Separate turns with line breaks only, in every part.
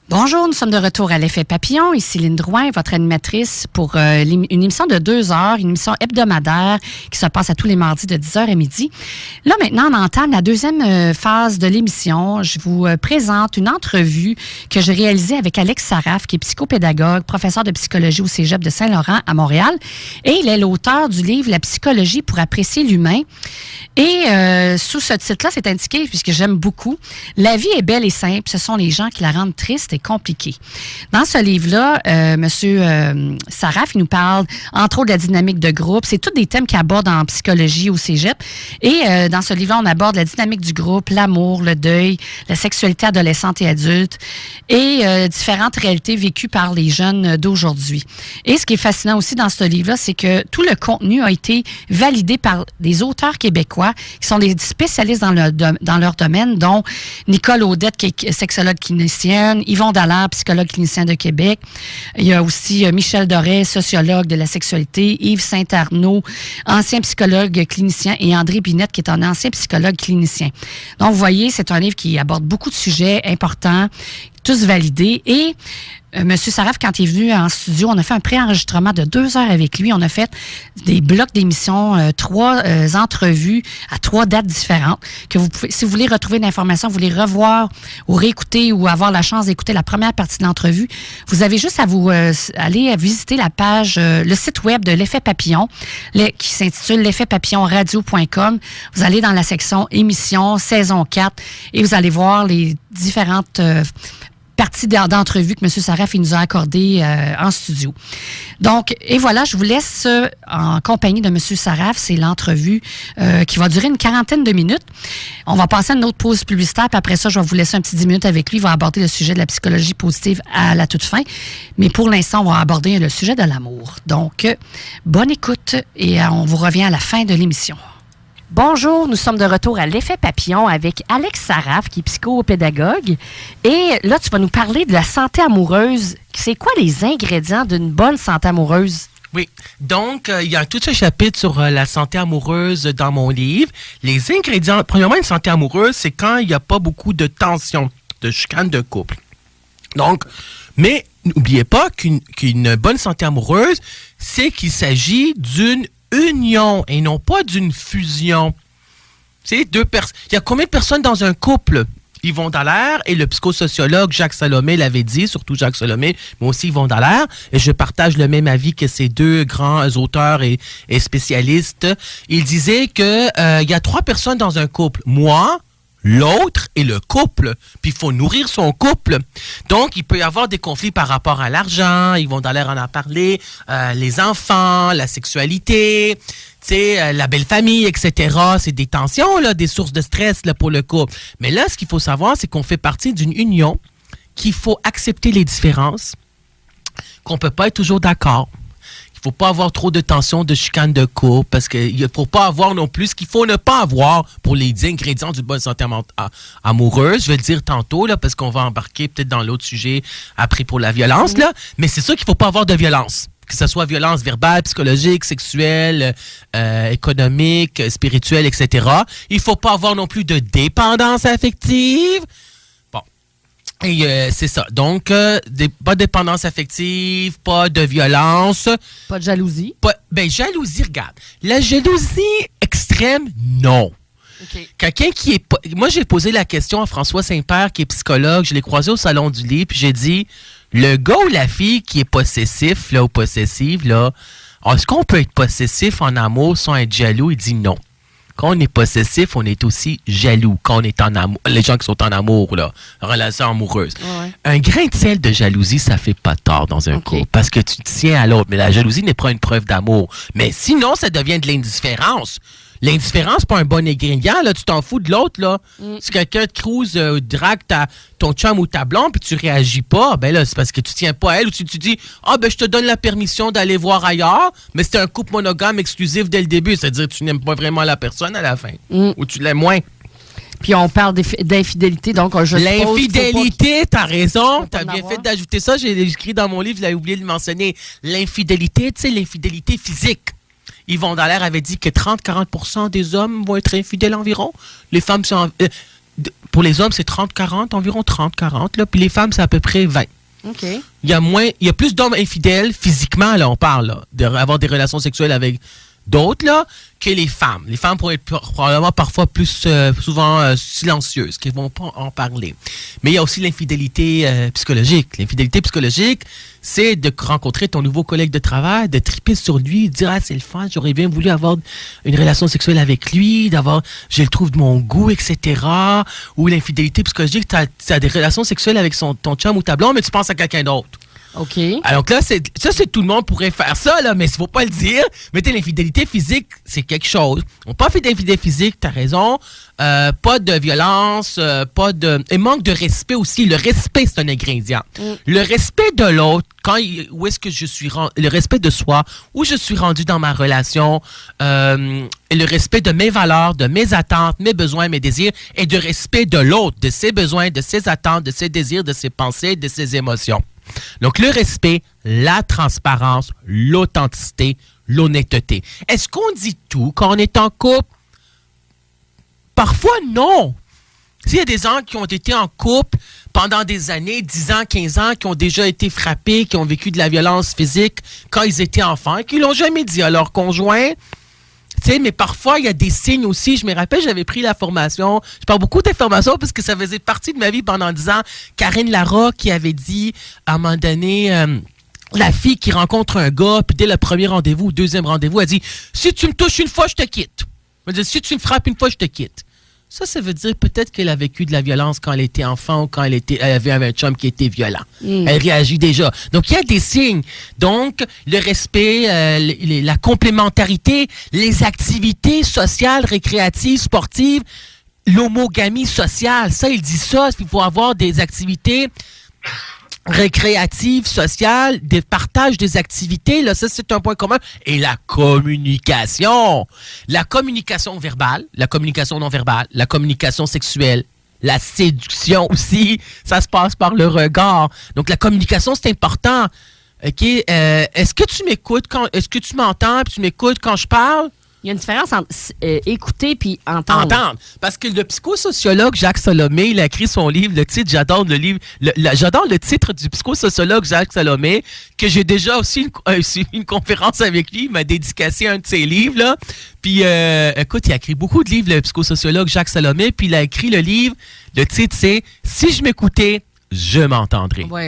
Bonjour, nous sommes de retour à l'Effet Papillon. Ici Lynne Drouin, votre animatrice pour une émission de 2 heures, une émission hebdomadaire qui se passe à tous les mardis de 10h à midi. Là, maintenant, on entame la deuxième phase de l'émission. Je vous présente une entrevue que j'ai réalisée avec Alex Saraf, qui est psychopédagogue, professeur de psychologie au Cégep de Saint-Laurent à Montréal. Et il est l'auteur du livre « La psychologie pour apprécier l'humain ». Et sous ce titre-là, c'est indiqué, puisque j'aime beaucoup, « La vie est belle et simple, ce sont les gens qui la rendent triste et compliqué. » Dans ce livre-là, M. Saraf, il nous parle, entre autres, de la dynamique de groupe. C'est tous des thèmes qu'il aborde en psychologie au Cégep. Et dans ce livre-là, on aborde la dynamique du groupe, l'amour, le deuil, la sexualité adolescente et adulte et différentes réalités vécues par les jeunes d'aujourd'hui. Et ce qui est fascinant aussi dans ce livre-là, c'est que tout le contenu a été validé par des auteurs québécois qui sont des spécialistes dans leur domaine, dont Nicole Audette, qui est sexologue clinicienne, Yvon Dallaire, psychologue clinicien de Québec. Il y a aussi Michel Doré, sociologue de la sexualité, Yves Saint-Arnaud, ancien psychologue clinicien, et André Binette, qui est un ancien psychologue clinicien. Donc, vous voyez, c'est un livre qui aborde beaucoup de sujets importants, tous validés. Et M. Saraf, quand il est venu en studio, on a fait un pré-enregistrement de 2 heures avec lui. On a fait des blocs d'émissions, 3 entrevues à 3 dates différentes que vous pouvez, si vous voulez retrouver l'information, vous voulez revoir ou réécouter ou avoir la chance d'écouter la première partie de l'entrevue, vous avez juste à vous aller visiter la page, le site web de l'Effet Papillon, qui s'intitule l'effetpapillonradio.com. Vous allez dans la section émissions, saison 4, et vous allez voir les différentes partie d'entrevue que M. Saraf il nous a accordé en studio. Donc, et voilà, je vous laisse en compagnie de M. Saraf. C'est l'entrevue qui va durer une 40aine de minutes. On va passer à une autre pause publicitaire, puis après ça, je vais vous laisser un petit 10 minutes avec lui. Il va aborder le sujet de la psychologie positive à la toute fin. Mais pour l'instant, on va aborder le sujet de l'amour. Donc, bonne écoute et on vous revient à la fin de l'émission. Bonjour, nous sommes de retour à l'Effet Papillon avec Alex Saraf, qui est psychopédagogue. Et là, tu vas nous parler de la santé amoureuse. C'est quoi les ingrédients d'une bonne santé amoureuse?
Oui, donc il y a tout un chapitre sur la santé amoureuse dans mon livre. Les ingrédients, premièrement, une santé amoureuse, c'est quand il n'y a pas beaucoup de tension, de chicane de couple. Donc, mais n'oubliez pas qu'une bonne santé amoureuse, c'est qu'il s'agit d'une union et non pas d'une fusion. C'est deux personnes. Il y a combien de personnes dans un couple? Yvon Dallaire et le psychosociologue Jacques Salomé l'avaient dit, surtout Jacques Salomé, mais aussi Yvon Dallaire, et je partage le même avis que ces deux grands auteurs et spécialistes. Ils disaient que il y a 3 personnes dans un couple. Moi, l'autre et le couple. Puis il faut nourrir son couple. Donc, il peut y avoir des conflits par rapport à l'argent. Yvon Dallaire en a parlé. Les enfants, la sexualité, la belle famille, etc. C'est des tensions, là, des sources de stress là, pour le couple. Mais là, ce qu'il faut savoir, c'est qu'on fait partie d'une union, qu'il faut accepter les différences, qu'on ne peut pas être toujours d'accord. Il ne faut pas avoir trop de tension, de chicane de couple, parce qu'il ne faut pas avoir non plus ce qu'il faut ne pas avoir pour les ingrédients d'une bonne santé amoureuse. Je vais le dire tantôt, là, parce qu'on va embarquer peut-être dans l'autre sujet après pour la violence. Là. Mais c'est sûr qu'il ne faut pas avoir de violence. Que ce soit violence verbale, psychologique, sexuelle, économique, spirituelle, etc. Il ne faut pas avoir non plus de dépendance affective. Et c'est ça. Donc, pas de dépendance affective, pas de violence.
Pas de jalousie?
Jalousie, regarde. La jalousie extrême, non. Okay. Quelqu'un qui est... Moi, j'ai posé la question à François Saint-Père, qui est psychologue. Je l'ai croisé au Salon du Livre, puis j'ai dit, le gars ou la fille qui est possessif, là, ou possessive, là, est-ce qu'on peut être possessif en amour sans être jaloux? Il dit non. Quand on est possessif, on est aussi jaloux. Quand on est en amour, les gens qui sont en amour, là, relation amoureuse. Ouais. Un grain de sel de jalousie, ça fait pas tort dans un couple, parce que tu tiens à l'autre. Mais la jalousie n'est pas une preuve d'amour. Mais sinon, ça devient de l'indifférence. L'indifférence, pas un bon ingrédient, là, tu t'en fous de l'autre, là. Si quelqu'un te cruise, drague ton chum ou ta blonde, puis tu réagis pas, ben là, c'est parce que tu tiens pas à elle, ou tu dis, je te donne la permission d'aller voir ailleurs, mais c'est un couple monogame exclusif dès le début, c'est-à-dire que tu n'aimes pas vraiment la personne à la fin, ou tu l'aimes moins.
Puis on parle d'infidélité, donc je suppose...
L'infidélité, t'as raison, t'as bien fait d'ajouter ça, j'ai écrit dans mon livre, je l'avais oublié de mentionner. L'infidélité, tu sais, l'infidélité physique. Yvon Dallaire avait dit que 30-40% des hommes vont être infidèles environ. Les femmes sont... Pour les hommes, c'est 30-40, environ 30-40. Là, puis les femmes, c'est à peu près 20.
OK.
Il y a plus d'hommes infidèles, physiquement, là, on parle, là, d'avoir des relations sexuelles avec d'autres, là, que les femmes. Les femmes pourraient être probablement parfois plus souvent silencieuses, qui ne vont pas en parler. Mais il y a aussi l'infidélité psychologique. L'infidélité psychologique, c'est de rencontrer ton nouveau collègue de travail, de triper sur lui, de dire « Ah, c'est le fun, j'aurais bien voulu avoir une relation sexuelle avec lui, je le trouve de mon goût, etc. » Ou l'infidélité psychologique, tu as des relations sexuelles avec ton chum ou ta blonde, mais tu penses à quelqu'un d'autre.
OK.
Alors là, c'est tout le monde pourrait faire ça, là, mais il ne faut pas le dire. Mais l'infidélité physique, c'est quelque chose. On pas fait d'infidélité physique, tu as raison. Pas de violence, et manque de respect aussi. Le respect, c'est un ingrédient. Le respect de l'autre, où est-ce que je suis le respect de soi, où je suis rendu dans ma relation, et le respect de mes valeurs, de mes attentes, mes besoins, mes désirs, et de respect de l'autre, de ses besoins, de ses attentes, de ses désirs, de ses pensées, de ses émotions. Donc, le respect, la transparence, l'authenticité, l'honnêteté. Est-ce qu'on dit tout quand on est en couple? Parfois, non. S'il y a des gens qui ont été en couple pendant des années, 10 ans, 15 ans, qui ont déjà été frappés, qui ont vécu de la violence physique quand ils étaient enfants, et qui ne l'ont jamais dit à leur conjoint, tu sais, mais parfois, il y a des signes aussi. Je me rappelle, j'avais pris la formation. Je parle beaucoup d'informations parce que ça faisait partie de ma vie pendant 10 ans. Karine Lara qui avait dit, à un moment donné, la fille qui rencontre un gars, puis dès le premier rendez-vous ou deuxième rendez-vous, elle dit « Si tu me touches une fois, je te quitte. » Elle dit « Si tu me frappes une fois, je te quitte. » Ça veut dire peut-être qu'elle a vécu de la violence quand elle était enfant ou quand elle avait un chum qui était violent. Elle réagit déjà. Donc, il y a des signes. Donc, le respect, la complémentarité, les activités sociales, récréatives, sportives, l'homogamie sociale. Ça, il dit ça. Il faut avoir des activités récréative, sociale, des partages des activités, là, ça c'est un point commun. Et la communication verbale, la communication non verbale, la communication sexuelle, la séduction aussi, ça se passe par le regard. Donc la communication c'est important. Ok, est-ce que tu m'écoutes est-ce que tu m'entends puis tu m'écoutes quand je parle?
Il y a une différence entre écouter puis entendre.
Entendre. Parce que le psychosociologue Jacques Salomé, il a écrit son livre, le titre, j'adore le livre, j'adore le titre du psychosociologue Jacques Salomé, que j'ai déjà aussi une conférence avec lui, il m'a dédicacé un de ses livres, là. Puis, écoute, il a écrit beaucoup de livres, le psychosociologue Jacques Salomé, puis il a écrit le livre, le titre c'est « Si je m'écoutais, je m'entendrais. »
Oui.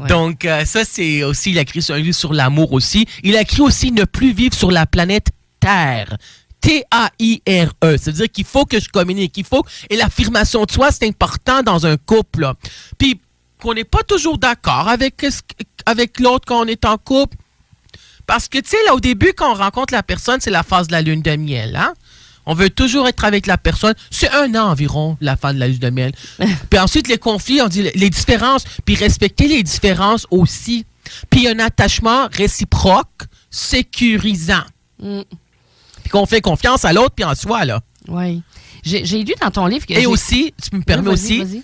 Donc, ça, c'est aussi, il a écrit un livre sur l'amour aussi. Il a écrit aussi « Ne plus vivre sur la planète Terre. » T-A-I-R-E. Ça veut dire qu'il faut que je communique. Et l'affirmation de soi, c'est important dans un couple. Là. Puis, qu'on n'est pas toujours d'accord avec l'autre quand on est en couple. Parce que, tu sais, là, au début, quand on rencontre la personne, c'est la phase de la lune de miel. Hein? On veut toujours être avec la personne. C'est 1 an environ, la phase de la lune de miel. Puis ensuite, les conflits, on dit les différences. Puis respecter les différences aussi. Puis un attachement réciproque, sécurisant. Puis qu'on fait confiance à l'autre puis en soi, là.
Oui. J'ai lu dans ton livre que...
Et aussi, tu me permets
vas-y.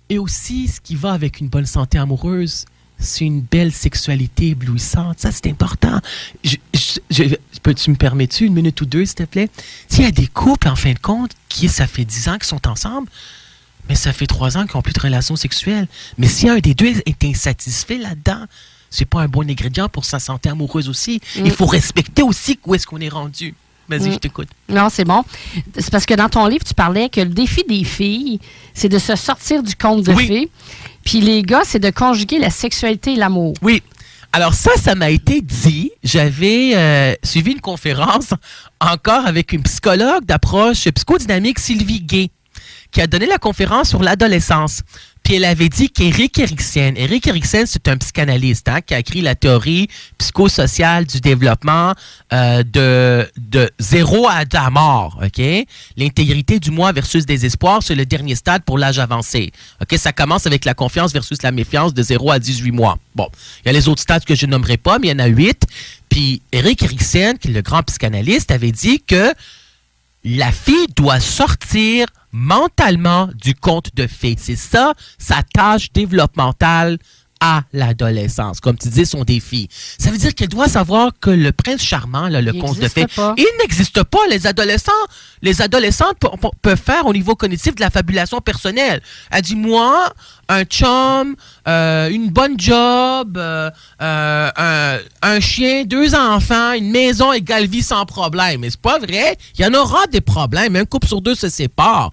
Et aussi, ce qui va avec une bonne santé amoureuse, c'est une belle sexualité éblouissante. Ça, c'est important. Tu me permets-tu 1 minute ou 2, s'il te plaît? S'il y a des couples, en fin de compte, ça fait 10 ans qu'ils sont ensemble, mais ça fait 3 ans qu'ils n'ont plus de relations sexuelles. Mais si un des deux est insatisfait là-dedans, c'est pas un bon ingrédient pour sa santé amoureuse aussi. Il faut respecter aussi où est-ce qu'on est rendu. Vas-y, je t'écoute.
Non, c'est bon. C'est parce que dans ton livre, tu parlais que le défi des filles, c'est de se sortir du conte de fées. Puis les gars, c'est de conjuguer la sexualité et l'amour.
Oui. Alors ça m'a été dit. J'avais suivi une conférence encore avec une psychologue d'approche psychodynamique, Sylvie Gay, qui a donné la conférence sur l'adolescence. Puis elle avait dit qu'Éric Eriksen, c'est un psychanalyste qui a écrit la théorie psychosociale du développement de 0 à la mort. OK? L'intégrité du moi versus désespoir, c'est le dernier stade pour l'âge avancé. OK? Ça commence avec la confiance versus la méfiance de 0 à 18 mois. Bon, il y a les autres stades que je nommerai pas, mais il y en a 8. Puis Éric Eriksen, qui est le grand psychanalyste, avait dit que la fille doit sortir mentalement du conte de fées. C'est ça, sa tâche développementale à l'adolescence. Comme tu dis, sont des filles. Ça veut dire qu'elle doit savoir que le prince charmant, là, le conte de fées, il n'existe pas. Les adolescentes peuvent faire au niveau cognitif de la fabulation personnelle. Elle dit, moi, un chum, une bonne job, un chien, 2 enfants, une maison égale vie sans problème. Mais c'est pas vrai. Il y en aura des problèmes. Un couple sur 2 se sépare.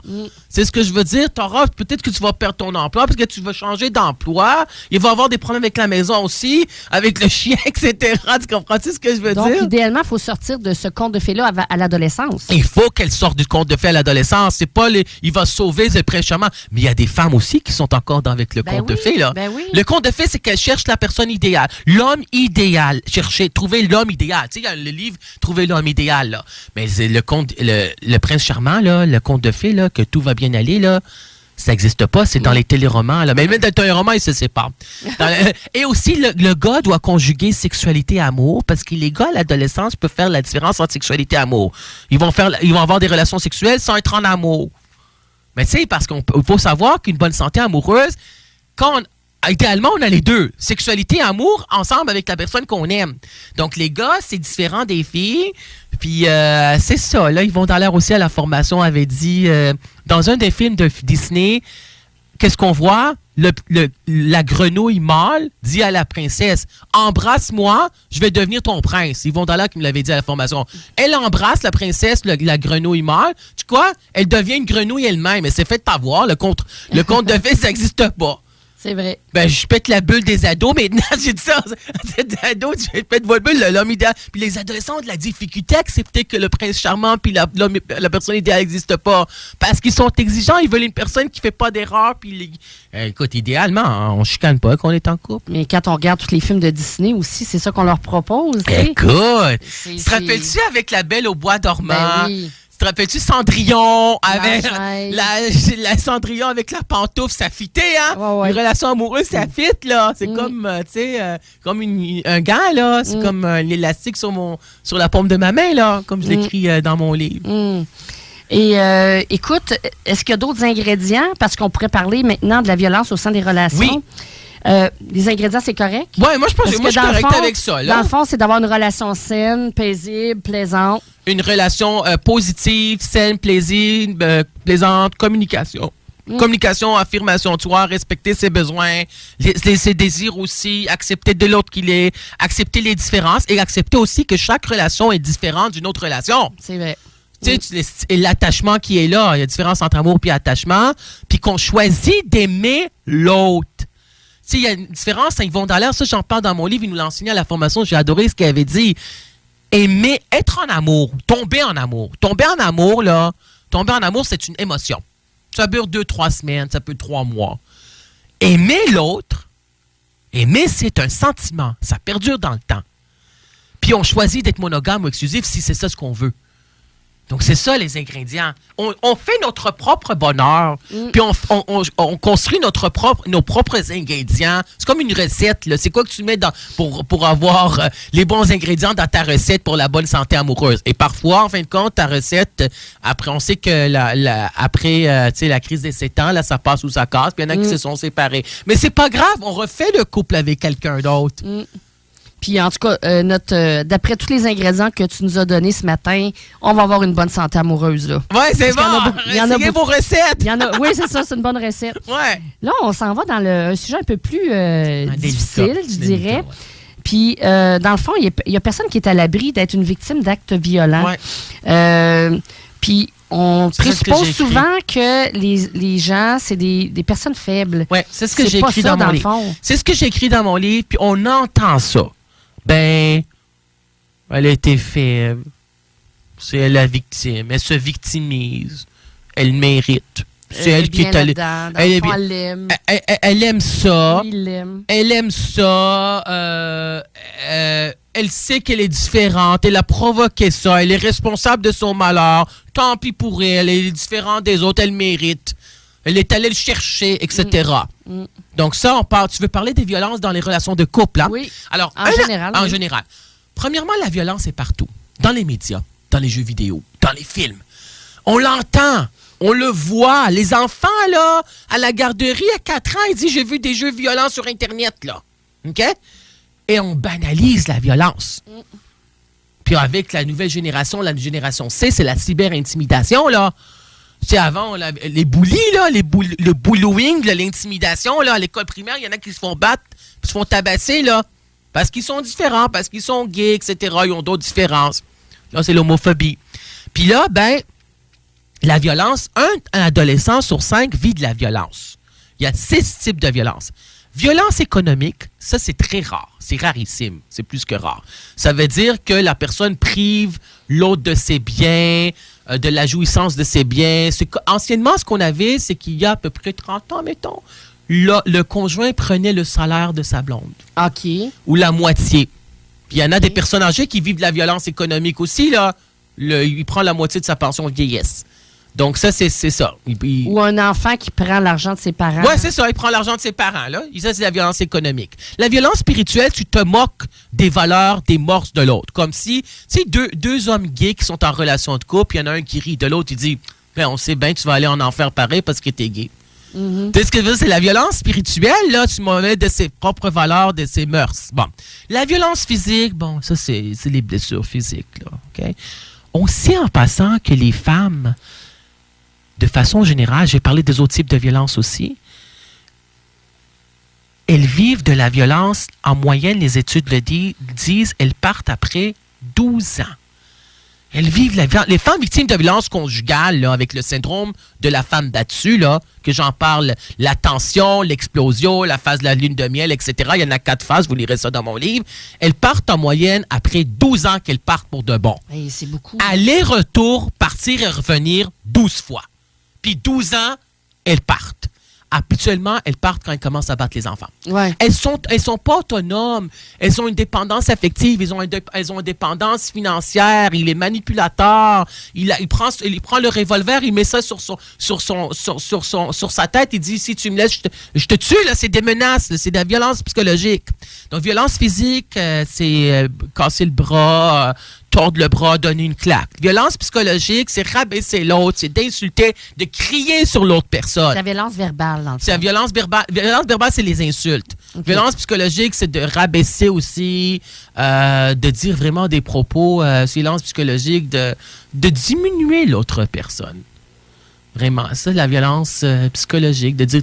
C'est ce que je veux dire. Peut-être que tu vas perdre ton emploi parce que tu vas changer d'emploi. Il va y avoir des problèmes avec la maison aussi, avec le chien, etc. Tu comprends-tu ce que je veux dire?
Donc, idéalement, il faut sortir de ce conte de fées-là à l'adolescence.
Il faut qu'elle sorte du conte de fées à l'adolescence. C'est pas il va sauver le prince charmant. Mais il y a des femmes aussi qui sont encore avec le conte de fées, là.
Oui.
Le conte de fées, c'est qu'elle cherche la personne idéale. L'homme idéal. Trouver l'homme idéal. Tu sais, il y a le livre Trouver l'homme idéal, là. Mais c'est le prince charmant, là, le conte de fées, là, que tout va bien aller, là. Ça n'existe pas, c'est dans les téléromans. Là. Mais même dans les téléromans, ils se séparent. Et aussi, le gars doit conjuguer sexualité et amour parce que les gars à l'adolescence peuvent faire la différence entre sexualité et amour. Ils vont avoir des relations sexuelles sans être en amour. Mais tu sais, parce qu'il faut savoir qu'une bonne santé amoureuse, idéalement, on a les deux. Sexualité et amour ensemble avec la personne qu'on aime. Donc, les gars, c'est différent des filles. Puis, c'est ça. Là, ils vont dans l'air aussi à la formation, avait dit, dans un des films de Disney, qu'est-ce qu'on voit? La grenouille mâle dit à la princesse, embrasse-moi, je vais devenir ton prince. Ils vont dans l'air qui me l'avait dit à la formation. Elle embrasse la princesse, la grenouille mâle. Tu quoi? Elle devient une grenouille elle-même. Elle s'est fait avoir. Le conte de fées, ça n'existe pas.
C'est vrai.
Ben, je pète la bulle des ados maintenant. J'ai dit ça. Des ados, je pète votre bulle, l'homme idéal. Puis les adolescents ont de la difficulté à accepter que le prince charmant puis la personne idéale n'existe pas. Parce qu'ils sont exigeants. Ils veulent une personne qui fait pas d'erreur. Puis écoute, idéalement, hein, on chicane pas qu'on est en couple.
Mais quand on regarde tous les films de Disney aussi, c'est ça qu'on leur propose.
Écoute, te rappelles-tu avec La Belle au bois dormant?
Ben oui.
Te rappelles-tu Cendrillon avec la Cendrillon avec la pantoufle, ça fitait, hein?
Ouais.
Une relation amoureuse, ça fit, là. C'est comme, tu sais, comme un gant, là. C'est comme l'élastique sur la paume de ma main, là, comme je l'écris dans mon livre.
Et écoute, est-ce qu'il y a d'autres ingrédients? Parce qu'on pourrait parler maintenant de la violence au sein des relations.
Oui.
Les ingrédients, c'est correct?
Oui, moi, je suis correct avec ça. Là.
Dans le fond, c'est d'avoir une relation saine, paisible, plaisante. Une
relation positive, saine, plaisante, communication. Communication, affirmation de soi, respecter ses besoins, ses désirs aussi, accepter de l'autre qu'il est, accepter les différences et accepter aussi que chaque relation est différente d'une autre relation.
C'est vrai.
Tu sais, l'attachement qui est là, il y a différence entre amour et attachement, puis qu'on choisit d'aimer l'autre. Tu sais, il y a une différence, ils vont dans l'air, ça j'en parle dans mon livre, il nous l'a enseigné à la formation, j'ai adoré ce qu'il avait dit. Aimer, être en amour, tomber en amour. Tomber en amour, c'est une émotion. Ça dure 2-3 semaines, ça peut 3 mois. Aimer l'autre, c'est un sentiment, ça perdure dans le temps. Puis on choisit d'être monogame ou exclusif si c'est ça ce qu'on veut. Donc, c'est ça, les ingrédients. On fait notre propre bonheur, puis on construit nos propres ingrédients. C'est comme une recette, là. C'est quoi que tu mets pour avoir les bons ingrédients dans ta recette pour la bonne santé amoureuse. Et parfois, en fin de compte, ta recette, après, on sait que après la crise des 7 ans, là, ça passe ou ça casse, puis il y en a qui se sont séparés. Mais c'est pas grave, on refait le couple avec quelqu'un d'autre.
Puis, en tout cas, d'après tous les ingrédients que tu nous as donnés ce matin, on va avoir une bonne santé amoureuse, là.
Oui, c'est bon! Essayez vos recettes!
Oui, c'est ça, c'est une bonne recette.
Ouais.
Là, on s'en va dans un sujet un peu plus difficile, je dirais.
Ouais.
Puis, dans le fond, il n'y a personne qui est à l'abri d'être une victime d'actes violents.
Ouais.
Puis, on présuppose souvent que les gens, c'est des personnes faibles.
Oui, c'est ce que j'ai écrit dans mon livre. C'est ce que j'ai écrit dans mon livre, puis on entend ça. Ben, elle a été faible. C'est elle la victime. Elle se victimise. Elle mérite. C'est elle qui est allée. Elle aime. Elle aime ça.
Il l'aime.
Elle aime ça. Elle sait qu'elle est différente. Elle a provoqué ça. Elle est responsable de son malheur. Tant pis pour elle. Elle est différente des autres. Elle mérite. Elle est allée le chercher, etc. Donc ça, on parle. Tu veux parler des violences dans les relations de couple, hein?
Oui.
Alors,
en
général. Premièrement, la violence est partout. Dans les médias, dans les jeux vidéo, dans les films. On l'entend. On le voit. Les enfants, là, à la garderie, à 4 ans, ils disent « J'ai vu des jeux violents sur Internet, là. » OK? Et on banalise la violence. Puis avec la nouvelle génération, la génération C, c'est la cyber-intimidation, là. C'est avant, les bullies, là, le bullying, l'intimidation, là, à l'école primaire, il y en a qui se font battre, qui se font tabasser, là, parce qu'ils sont différents, parce qu'ils sont gays, etc. Ils ont d'autres différences. Là, c'est l'homophobie. Puis là, ben, la violence, un adolescent sur 5 vit de la violence. Il y a 6 types de violence. Violence économique, ça, c'est très rare. C'est rarissime. C'est plus que rare. Ça veut dire que la personne prive l'autre de ses biens, de la jouissance de ses biens. Anciennement, ce qu'on avait, c'est qu'il y a à peu près 30 ans, mettons, le conjoint prenait le salaire de sa blonde.
OK.
Ou la moitié. Puis il y en a des personnes âgées qui vivent de la violence économique aussi, là. Il prend la moitié de sa pension de vieillesse. Donc, ça, c'est ça.
Ou un enfant qui prend l'argent de ses parents.
Oui, c'est ça. Il prend l'argent de ses parents, là. Ça, c'est la violence économique. La violence spirituelle, tu te moques des valeurs, des mœurs de l'autre. Comme si, tu sais, deux hommes gays qui sont en relation de couple, il y en a un qui rit de l'autre, il dit, ben, on sait bien, tu vas aller en enfer pareil parce que t'es gay. Tu sais ce que je veux dire? C'est la violence spirituelle, là, tu m'en mets de ses propres valeurs, de ses mœurs. Bon. La violence physique, bon, ça, c'est les blessures physiques, là. OK? On sait en passant que les femmes, de façon générale, j'ai parlé des autres types de violence aussi, elles vivent de la violence, en moyenne, les études le disent, elles partent après 12 ans. Elles vivent la violence. Les femmes victimes de violence conjugale, là, avec le syndrome de la femme battue, là, que j'en parle, la tension, l'explosion, la phase de la lune de miel, etc. Il y en a 4 phases, vous lirez ça dans mon livre. Elles partent en moyenne après 12 ans qu'elles partent pour de bon.
Hey, c'est beaucoup.
Aller-retour, partir et revenir 12 fois. Puis 12 ans, elles partent. Habituellement, elles partent quand elles commencent à battre les enfants.
Ouais.
Elles sont pas autonomes. Elles ont une dépendance affective. Elles ont une dépendance financière. Il est manipulateur. Il prend le revolver, il met ça sur sa tête. Il dit, si tu me laisses, je te tue. Là, c'est des menaces. Là, c'est de la violence psychologique. Donc, violence physique, c'est casser le bras, tordre le bras, donner une claque. Violence psychologique, c'est rabaisser l'autre, c'est d'insulter, de crier sur l'autre personne.
C'est la violence verbale, dans le fond.
C'est la violence verbale. Violence verbale, c'est les insultes. Okay. Violence psychologique, c'est de rabaisser aussi, de dire vraiment des propos, violence psychologique, de diminuer l'autre personne. Vraiment, ça, la violence psychologique, de dire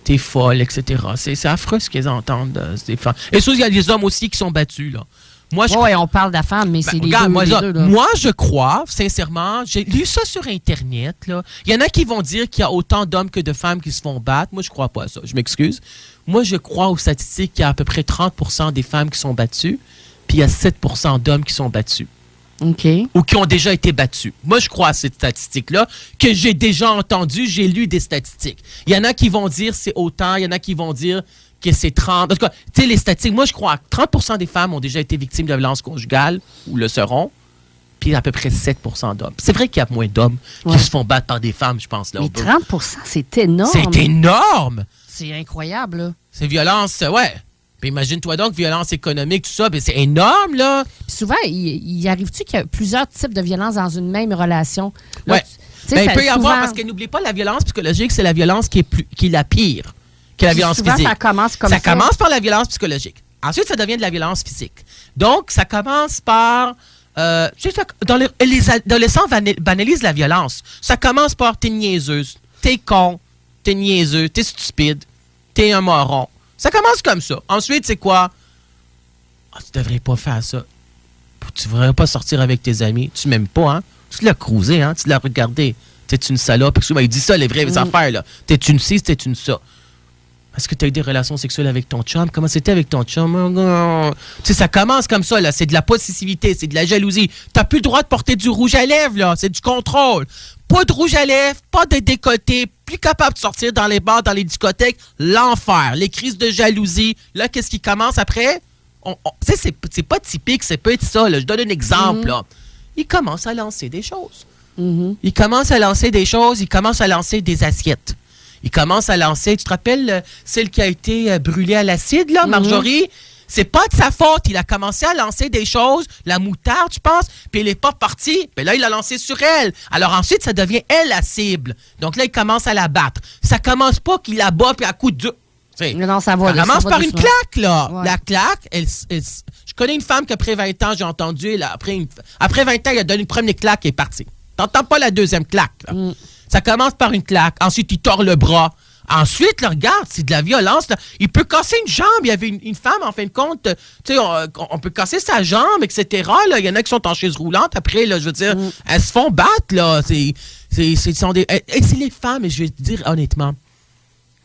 t'es folle, etc. C'est affreux ce qu'ils entendent, ces femmes. Et ça, il y a des hommes aussi qui sont battus, là.
Oui, on parle de la femme, mais c'est les deux.
Moi, je crois, sincèrement, j'ai lu ça sur Internet. Là. Il y en a qui vont dire qu'il y a autant d'hommes que de femmes qui se font battre. Moi, je ne crois pas à ça. Je m'excuse. Moi, je crois aux statistiques qu'il y a à peu près 30% des femmes qui sont battues, puis il y a 7% d'hommes qui sont battus.
OK.
Ou qui ont déjà été battus. Moi, je crois à cette statistique-là, que j'ai déjà entendue, j'ai lu des statistiques. Il y en a qui vont dire c'est autant, il y en a qui vont dire que c'est 30. En tout cas, tu sais, les statistiques, moi, je crois que 30% des femmes ont déjà été victimes de violence conjugale, ou le seront, puis à peu près 7% d'hommes. C'est vrai qu'il y a moins d'hommes qui se font battre par des femmes, je pense. Là,
mais 30%, c'est énorme.
C'est énorme!
C'est incroyable, là.
C'est violence, ouais. Puis imagine-toi donc, violence économique, tout ça, ben c'est énorme, là.
Puis souvent, il arrive-tu qu'il y a plusieurs types de violence dans une même relation? Là,
ouais. Ben, il peut y avoir, parce que n'oublie pas, la violence psychologique, c'est la violence qui est la pire que la violence
souvent,
physique.
Ça commence comme ça.
Ça commence par la violence psychologique. Ensuite, ça devient de la violence physique. Donc, ça commence par... les adolescents banalisent la violence. Ça commence par t'es niaiseuse, t'es con, t'es niaiseux, t'es stupide, t'es un moron. Ça commence comme ça. Ensuite, c'est quoi? Ah, tu devrais pas faire ça. Tu devrais pas sortir avec tes amis. Tu m'aimes pas, hein? Tu l'as cruisé, hein? Tu l'as regardé. T'es une salope. Il dit ça, les vraies affaires, là. T'es une ci, t'es une ça. Est-ce que tu as eu des relations sexuelles avec ton chum? Comment c'était avec ton chum? Tu sais, ça commence comme ça, là. C'est de la possessivité, c'est de la jalousie. Tu n'as plus le droit de porter du rouge à lèvres, là. C'est du contrôle. Pas de rouge à lèvres, pas de décolleté, plus capable de sortir dans les bars, dans les discothèques. L'enfer, les crises de jalousie. Là, qu'est-ce qui commence après? Tu sais, c'est pas typique, c'est peut être ça, là. Je donne un exemple, là. Il commence à lancer des choses. Il commence à lancer des choses, il commence à lancer des assiettes. Il commence à lancer, tu te rappelles celle qui a été brûlée à l'acide, là, Marjorie? c'est pas de sa faute. Il a commencé à lancer des choses, la moutarde, je pense, puis elle n'est pas partie. Puis là, il a lancé sur elle. Alors ensuite, ça devient elle la cible. Donc là, il commence à la battre. Ça commence pas qu'il la bat, puis à coup de...
Non, ça va.
Ça commence par une claque, là.
Ouais.
La claque, je connais une femme qu'après 20 ans, j'ai entendu, après 20 ans, elle a donné une première claque et est partie. T'entends pas la deuxième claque, là. Ça commence par une claque. Ensuite, il tord le bras. Ensuite, là, regarde, c'est de la violence. Là. Il peut casser une jambe. Il y avait une femme, en fin de compte, tu sais, on peut casser sa jambe, etc. Là. Il y en a qui sont en chaise roulante. Après, là, je veux dire, elles se font battre. Là. Et c'est les femmes, et je vais te dire honnêtement,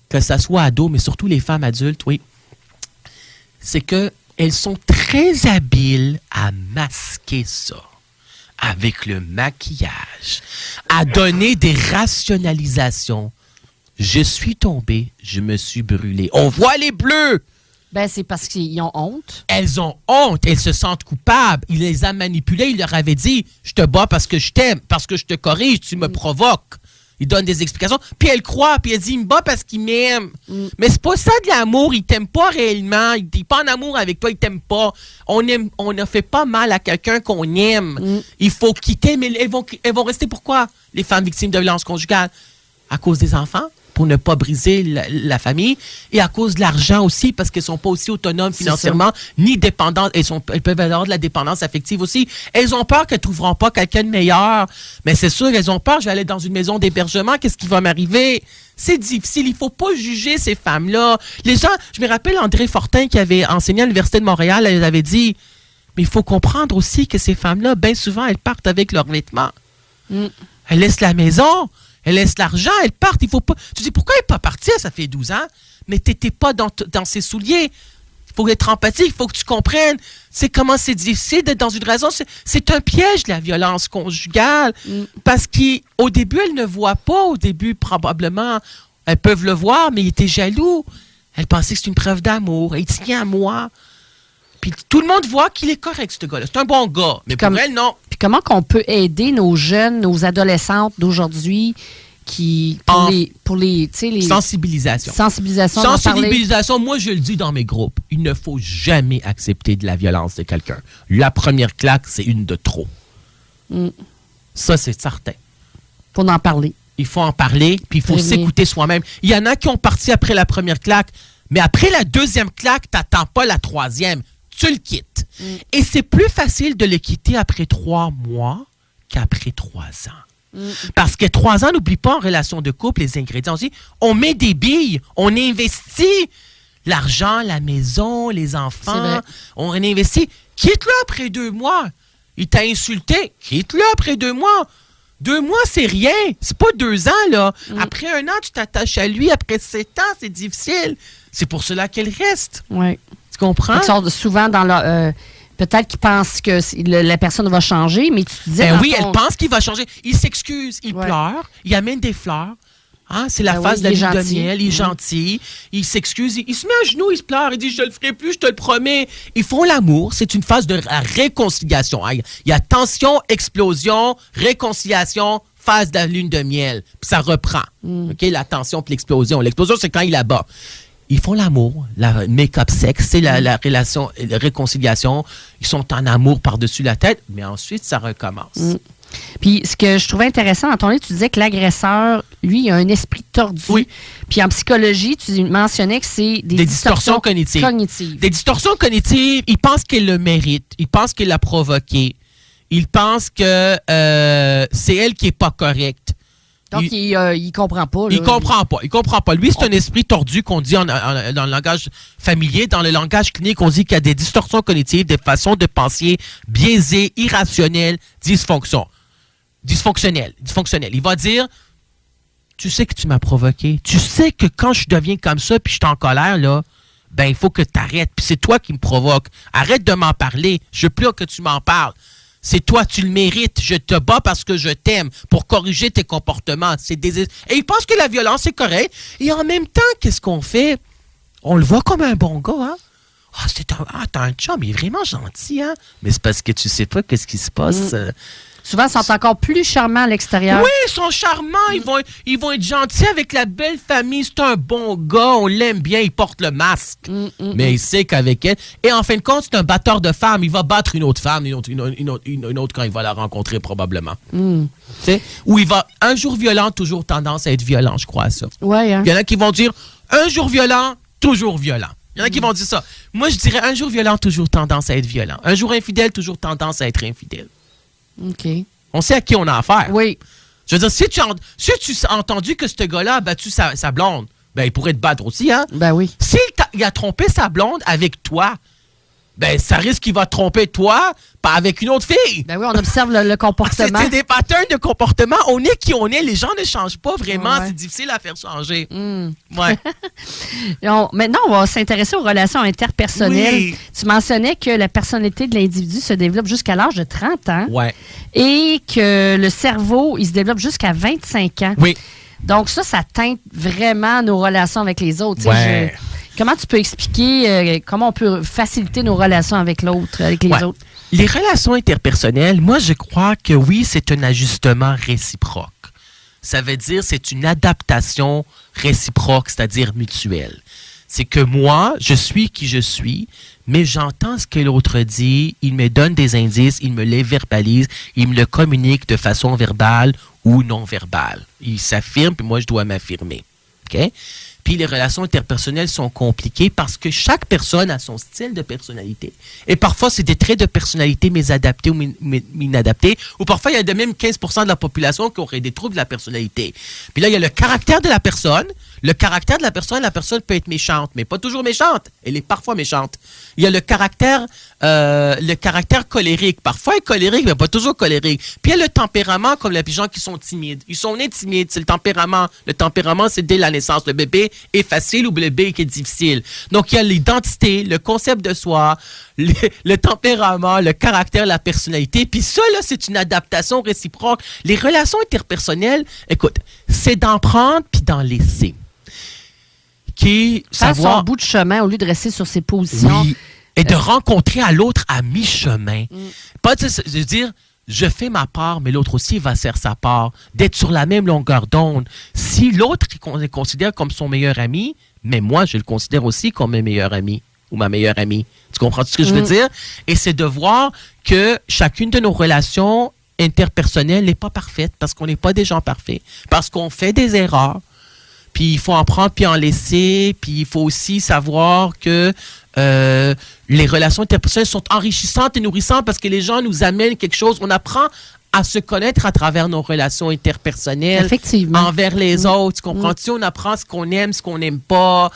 que ça soit ado, mais surtout les femmes adultes, oui, c'est qu'elles sont très habiles à masquer ça avec le maquillage, à donner des rationalisations. Je suis tombée, je me suis brûlée. On voit les bleus.
Ben, c'est parce qu'ils ont honte.
Elles ont honte, elles se sentent coupables. Il les a manipulées, il leur avait dit « Je te bats parce que je t'aime, parce que je te corrige, tu me provoques. » Il donne des explications. Puis elle croit, puis elle dit « Il me bat parce qu'il m'aime. » Mais c'est pas ça de l'amour, il t'aime pas réellement. Il n'est pas en amour avec toi, il t'aime pas. On ne fait pas mal à quelqu'un qu'on aime. Il faut quitter, mais elles vont rester pourquoi? Les femmes victimes de violences conjugales? À cause des enfants, pour ne pas briser la famille, et à cause de l'argent aussi, parce qu'elles ne sont pas aussi autonomes financièrement, ni dépendantes. Elles peuvent avoir de la dépendance affective aussi. Elles ont peur qu'elles ne trouveront pas quelqu'un de meilleur. Mais c'est sûr, elles ont peur. Je vais aller dans une maison d'hébergement. Qu'est-ce qui va m'arriver? C'est difficile. Il ne faut pas juger ces femmes-là. Les gens, je me rappelle André Fortin qui avait enseigné à l'Université de Montréal, elle avait dit, mais il faut comprendre aussi que ces femmes-là, bien souvent, elles partent avec leurs vêtements. Elles laissent la maison. Elle laisse l'argent, elle part. Il faut pas. Tu dis, pourquoi elle n'est pas partie? Ça fait 12 ans. Mais tu n'étais pas dans ses souliers. Il faut être empathique, il faut que tu comprennes. C'est comment c'est difficile d'être dans une raison. C'est un piège, la violence conjugale. Parce qu'au début, elle ne voit pas. Au début, probablement, elles peuvent le voir, mais il était jaloux. Elle pensait que c'est une preuve d'amour. Il tient à moi. Puis tout le monde voit qu'il est correct, ce gars-là. C'est un bon gars. Mais pour elle, non.
Puis comment qu'on peut aider nos jeunes, nos adolescentes d'aujourd'hui pour les
sensibilisation.
Sensibilisation,
moi je le dis dans mes groupes, il ne faut jamais accepter de la violence de quelqu'un. La première claque, c'est une de trop. Ça, c'est certain.
Faut en parler.
Il faut en parler, puis il faut s'écouter soi-même. Il y en a qui ont parti après la première claque, mais après la deuxième claque, t'attends pas la troisième. Tu le quittes. Et c'est plus facile de le quitter après 3 mois qu'après 3 ans. Parce que 3 ans, n'oublie pas, en relation de couple, les ingrédients aussi, on met des billes, on investit l'argent, la maison, les enfants, on investit. Quitte-le après 2 mois. Il t'a insulté, quitte-le après 2 mois. 2 mois, c'est rien. C'est pas 2 ans, là. Après 1 an, tu t'attaches à lui. Après 7 ans, c'est difficile. C'est pour cela qu'elle reste.
Oui.
Tu comprends?
Ils sont souvent dans leur... peut-être qu'ils pensent que la personne va changer, mais tu te disais...
elle pense qu'il va changer. Il s'excuse, il pleure, il amène des fleurs. Hein? C'est la phase de la lune de miel. Il est gentil, il s'excuse, il se met à genoux, il se pleure, il dit « Je te le ferai plus, je te le promets ». Ils font l'amour, c'est une phase de réconciliation. Il y a tension, explosion, réconciliation, phase de la lune de miel. Puis ça reprend. OK? La tension puis l'explosion. L'explosion, c'est quand il abat. Ils font l'amour, la make-up sexe, c'est la relation, la réconciliation. Ils sont en amour par-dessus la tête, mais ensuite, ça recommence.
Puis, ce que je trouvais intéressant dans ton livre, tu disais que l'agresseur, lui, il a un esprit tordu.
Oui.
Puis, en psychologie, tu mennentionnais que c'est des distorsions cognitives.
Des distorsions cognitives, il pense qu'il le mérite. Il pense qu'il l'a provoqué. Il pense que c'est elle qui n'est pas correcte.
Donc, il comprend pas. Là.
Il comprend pas. Lui, c'est un esprit tordu qu'on dit dans le langage familier. Dans le langage clinique, on dit qu'il y a des distorsions cognitives, des façons de penser biaisées, irrationnelles, dysfonctionnelles. Il va dire, tu sais que tu m'as provoqué. Tu sais que quand je deviens comme ça puis je suis en colère, là, ben, il faut que tu arrêtes. Puis c'est toi qui me provoque. Arrête de m'en parler. Je veux plus que tu m'en parles. C'est toi, tu le mérites. Je te bats parce que je t'aime pour corriger tes comportements. Et il pense que la violence est correcte. Et en même temps, qu'est-ce qu'on fait? On le voit comme un bon gars, hein? t'as un chum, il est vraiment gentil, hein? Mais c'est parce que tu sais pas qu'est-ce qui se passe.
Souvent, ils sont encore plus charmants à l'extérieur.
Oui, ils sont charmants. Ils vont être gentils avec la belle famille. C'est un bon gars. On l'aime bien. Il porte le masque. Mais il sait qu'avec elle... Et en fin de compte, c'est un batteur de femmes. Il va battre une autre femme, une autre quand il va la rencontrer, probablement. Tu sais? Ou il va... Un jour violent, toujours tendance à être violent, je crois à ça.
Ouais, hein?
Il y en a qui vont dire, un jour violent, toujours violent. Il y en a qui vont dire ça. Moi, je dirais, un jour violent, toujours tendance à être violent. Un jour infidèle, toujours tendance à être infidèle.
OK.
On sait à qui on a affaire.
Oui.
Je veux dire, si tu as entendu que ce gars-là a battu sa blonde, ben il pourrait te battre aussi, hein?
Ben oui.
Il a trompé sa blonde avec toi, ben ça risque qu'il va te tromper toi, pas avec une autre fille.
Ben oui, on observe le comportement.
C'est des patterns de comportement. On est qui on est. Les gens ne changent pas vraiment.
Ouais.
C'est difficile à faire changer. Ouais.
Maintenant, on va s'intéresser aux relations interpersonnelles.
Oui.
Tu mentionnais que la personnalité de l'individu se développe jusqu'à l'âge de 30 ans.
Ouais.
Et que le cerveau, il se développe jusqu'à 25 ans.
Oui.
Donc ça teinte vraiment nos relations avec les autres.
Ouais.
Comment tu peux expliquer comment on peut faciliter nos relations avec l'autre, avec les autres?
Les relations interpersonnelles, moi, je crois que oui, c'est un ajustement réciproque. Ça veut dire c'est une adaptation réciproque, c'est-à-dire mutuelle. C'est que moi, je suis qui je suis, mais j'entends ce que l'autre dit, il me donne des indices, il me les verbalise, il me le communique de façon verbale ou non verbale. Il s'affirme, puis moi, je dois m'affirmer. OK? Puis les relations interpersonnelles sont compliquées parce que chaque personne a son style de personnalité. Et parfois, c'est des traits de personnalité mésadaptés ou inadaptés. Ou parfois, il y a de même 15% de la population qui aurait des troubles de la personnalité. Puis là, il y a le caractère de la personne. Le caractère de la personne peut être méchante, mais pas toujours méchante. Elle est parfois méchante. Il y a le caractère colérique. Parfois, elle est colérique, mais pas toujours colérique. Puis il y a le tempérament, comme les gens qui sont timides. Ils sont nés timides, c'est le tempérament. Le tempérament, c'est dès la naissance. Le bébé est facile ou le bébé est difficile. Donc, il y a l'identité, le concept de soi, le tempérament, le caractère, la personnalité. Puis ça, là, c'est une adaptation réciproque. Les relations interpersonnelles, écoute, c'est d'en prendre puis d'en laisser.
Faire son bout de chemin au lieu de rester sur ses positions.
Oui. Et de rencontrer à l'autre à mi-chemin. Pas de dire, je fais ma part, mais l'autre aussi va faire sa part. D'être sur la même longueur d'onde. Si l'autre le considère comme son meilleur ami, mais moi, je le considère aussi comme mon meilleur ami ou ma meilleure amie. Tu comprends ce que je veux dire? Et c'est de voir que chacune de nos relations interpersonnelles n'est pas parfaite parce qu'on n'est pas des gens parfaits. Parce qu'on fait des erreurs. Puis il faut en prendre puis en laisser. Puis il faut aussi savoir que les relations interpersonnelles sont enrichissantes et nourrissantes parce que les gens nous amènent quelque chose. On apprend à se connaître à travers nos relations interpersonnelles.
Effectivement.
Envers les autres. Tu comprends-tu? On apprend ce qu'on aime, ce qu'on n'aime pas,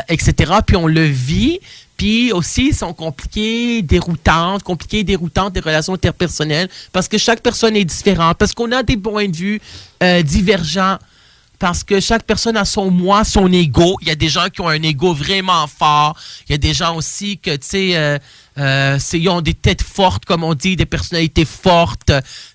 etc. Puis on le vit. Puis aussi, sont compliquées, déroutantes des relations interpersonnelles parce que chaque personne est différente, parce qu'on a des points de vue divergents. Parce que chaque personne a son moi, son ego. Il y a des gens qui ont un ego vraiment fort. Il y a des gens aussi que, tu sais, ils ont des têtes fortes, comme on dit, des personnalités fortes.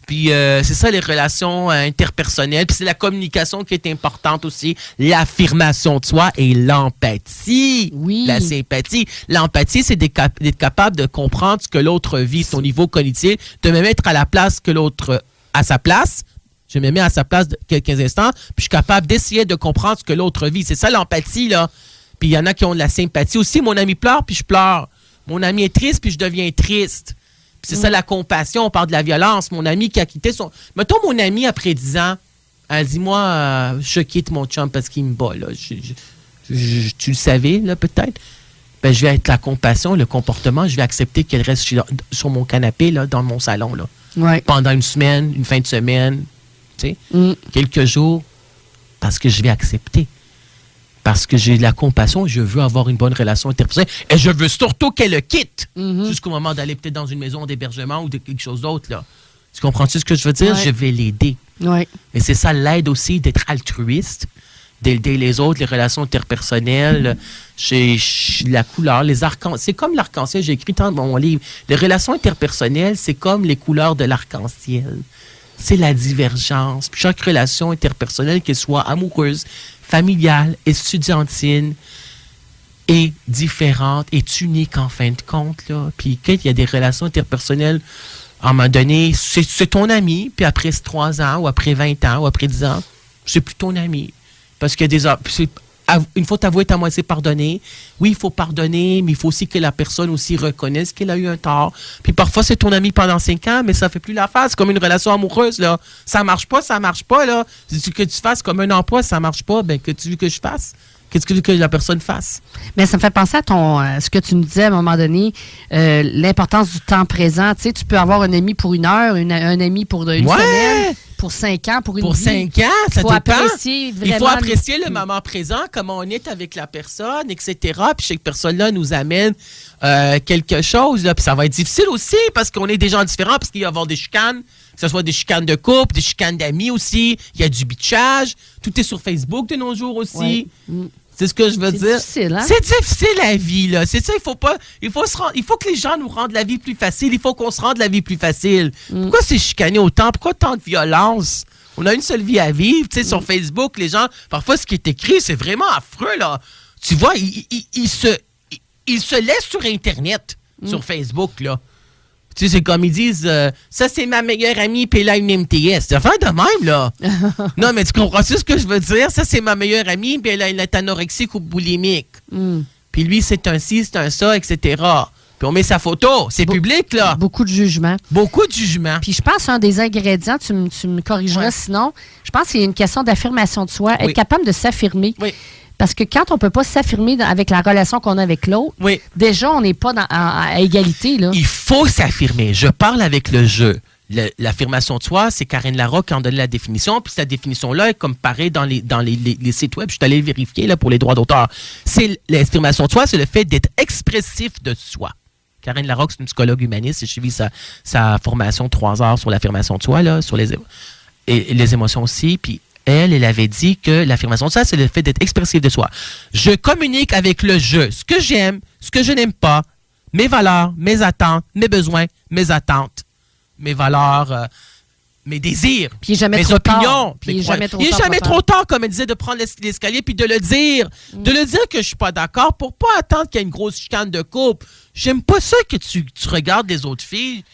Puis c'est ça, les relations interpersonnelles. Puis c'est la communication qui est importante aussi. L'affirmation de soi et l'empathie.
Oui.
La sympathie. L'empathie, c'est d'être capable de comprendre ce que l'autre vit, son niveau cognitif, de me mettre à la place que l'autre, à sa place. Je me mets à sa place de quelques instants, puis je suis capable d'essayer de comprendre ce que l'autre vit. C'est ça l'empathie, là. Puis il y en a qui ont de la sympathie aussi. Mon ami pleure, puis je pleure. Mon ami est triste, puis je deviens triste. Puis c'est ça la compassion. On parle de la violence. Mon ami qui a quitté son... Mettons mon ami après 10 ans, elle dit, moi, je quitte mon chum parce qu'il me bat, là. Tu le savais, là, peut-être? Ben, je vais être la compassion, le comportement. Je vais accepter qu'elle reste sur mon canapé, là, dans mon salon, là.
Ouais.
Pendant une semaine, une fin de semaine... quelques jours, parce que je vais accepter. Parce que j'ai de la compassion, je veux avoir une bonne relation interpersonnelle et je veux surtout qu'elle le quitte jusqu'au moment d'aller peut-être dans une maison d'hébergement ou de quelque chose d'autre. Là. Tu comprends-tu ce que je veux dire?
Ouais.
Je vais l'aider.
Ouais.
Et c'est ça l'aide aussi d'être altruiste, d'aider les autres, les relations interpersonnelles. La couleur, les arcs-en-ciel. C'est comme l'arc-en-ciel, j'ai écrit dans mon livre. Les relations interpersonnelles, c'est comme les couleurs de l'arc-en-ciel. C'est la divergence. Puis chaque relation interpersonnelle, qu'elle soit amoureuse, familiale, estudiantine, est différente, est unique en fin de compte, là. Puis quand il y a des relations interpersonnelles, à un moment donné, c'est ton ami, puis après 3 ans, ou après 20 ans, ou après 10 ans, c'est plus ton ami. Parce qu'il y a une fois t'avouer ta moitié pardonner, oui, il faut pardonner, mais il faut aussi que la personne aussi reconnaisse qu'elle a eu un tort. Puis parfois, c'est ton ami pendant 5 ans, mais ça fait plus l'affaire. C'est comme une relation amoureuse, là. Ça marche pas, là. Si que tu fasses comme un emploi, ça marche pas, ben que tu veux que je fasse? Qu'est-ce que tu veux que la personne fasse?
Mais ça me fait penser à ce que tu nous disais à un moment donné, l'importance du temps présent. Tu sais, tu peux avoir un ami pour 1 heure, un ami pour une semaine, pour 5 ans, pour une vie.
Pour 5 ans, ça dépend. Il faut apprécier le moment présent, comment on est avec la personne, etc. Puis cette personne-là nous amène quelque chose. Là. Puis ça va être difficile aussi parce qu'on est des gens différents, parce qu'il va y avoir des chicanes, que ce soit des chicanes de couple, des chicanes d'amis aussi. Il y a du bitchage. Tout est sur Facebook de nos jours aussi. Ouais. C'est ce que je veux dire. C'est difficile, hein? C'est difficile, la vie, là. C'est ça, il faut que les gens nous rendent la vie plus facile. Il faut qu'on se rende la vie plus facile. Pourquoi c'est chicané autant? Pourquoi tant de violence? On a une seule vie à vivre. Tu sais, sur Facebook, les gens, parfois, ce qui est écrit, c'est vraiment affreux, là. Tu vois, ils se laissent sur Internet, sur Facebook, là. Tu sais, c'est comme ils disent, ça, c'est ma meilleure amie, puis elle a une MTS. C'est affaire de même, là. Non, mais tu comprends ce que je veux dire? Ça, c'est ma meilleure amie, puis elle est anorexique ou boulimique. Puis lui, c'est un ci, c'est un ça, etc. Puis on met sa photo. C'est public, là.
Beaucoup de jugement.
Beaucoup de jugement.
Puis je pense un des ingrédients, tu me corrigeras sinon, je pense qu'il y a une question d'affirmation de soi, être capable de s'affirmer. Oui. Parce que quand on ne peut pas s'affirmer avec la relation qu'on a avec l'autre, déjà, on n'est pas à égalité. Là.
Il faut s'affirmer. Je parle avec le jeu. L'affirmation de soi, c'est Karine Larocque qui en donne la définition. Puis cette définition-là est comme pareil dans les sites web. Je suis allé le vérifier là, pour les droits d'auteur. L'affirmation de soi, c'est le fait d'être expressif de soi. Karine Larocque, c'est une psychologue humaniste. J'ai suivi sa formation 3 heures sur l'affirmation de soi, là, sur les émotions aussi. Puis elle avait dit que l'affirmation de soi, c'est le fait d'être expressif de soi. Je communique avec le je, ce que j'aime, ce que je n'aime pas, mes valeurs, mes attentes, mes besoins, mes attentes, mes valeurs, mes désirs, mes opinions. Il n'est jamais trop tard, comme elle disait, de prendre l'escalier puis de le dire. De le dire que je ne suis pas d'accord pour pas attendre qu'il y ait une grosse chicane de couple. J'aime pas ça que tu regardes les autres filles.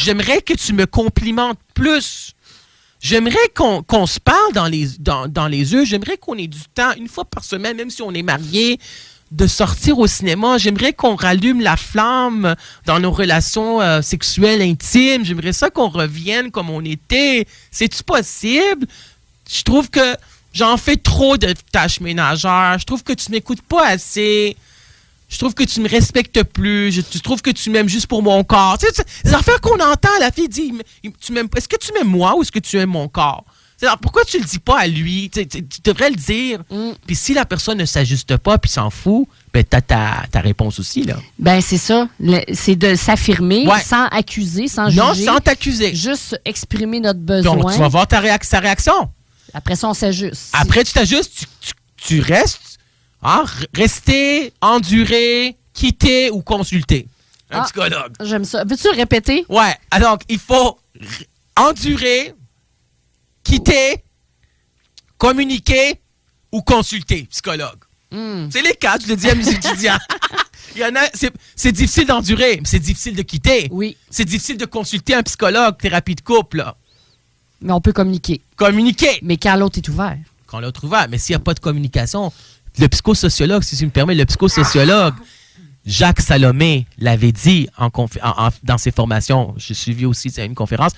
J'aimerais que tu me complimentes plus. J'aimerais qu'on se parle dans les yeux. J'aimerais qu'on ait du temps, 1 fois par semaine, même si on est mariés, de sortir au cinéma. J'aimerais qu'on rallume la flamme dans nos relations sexuelles intimes. J'aimerais ça qu'on revienne comme on était. C'est-tu possible? Je trouve que j'en fais trop de tâches ménagères. Je trouve que tu m'écoutes pas assez. Je trouve que tu me respectes plus. Je trouve que tu m'aimes juste pour mon corps. Tu sais, les affaires qu'on entend, la fille dit, est-ce que tu m'aimes moi ou est-ce que tu aimes mon corps? Alors, pourquoi tu le dis pas à lui? Tu devrais le dire. Puis si la personne ne s'ajuste pas puis s'en fout, ben t'as ta réponse aussi, là.
Ben c'est ça. C'est de s'affirmer sans accuser, sans juger.
Non, sans t'accuser.
Juste exprimer notre besoin.
Donc, tu vas voir sa réaction.
Après ça, on s'ajuste.
Après, tu t'ajustes, tu restes. Rester, endurer, quitter ou consulter. Un psychologue.
J'aime ça. Veux-tu le répéter?
Ouais. Donc, il faut endurer, quitter, communiquer ou consulter. Psychologue. C'est les 4, je le dis à mes étudiants. Il y en a, c'est difficile d'endurer, mais c'est difficile de quitter.
Oui.
C'est difficile de consulter un psychologue, thérapie de couple. Là.
Mais on peut communiquer.
Communiquer.
Mais quand l'autre est ouvert.
Quand l'autre est ouvert. Mais s'il n'y a pas de communication... Le psychosociologue, si tu me permets, le psychosociologue Jacques Salomé l'avait dit dans ses formations. J'ai suivi aussi une conférence.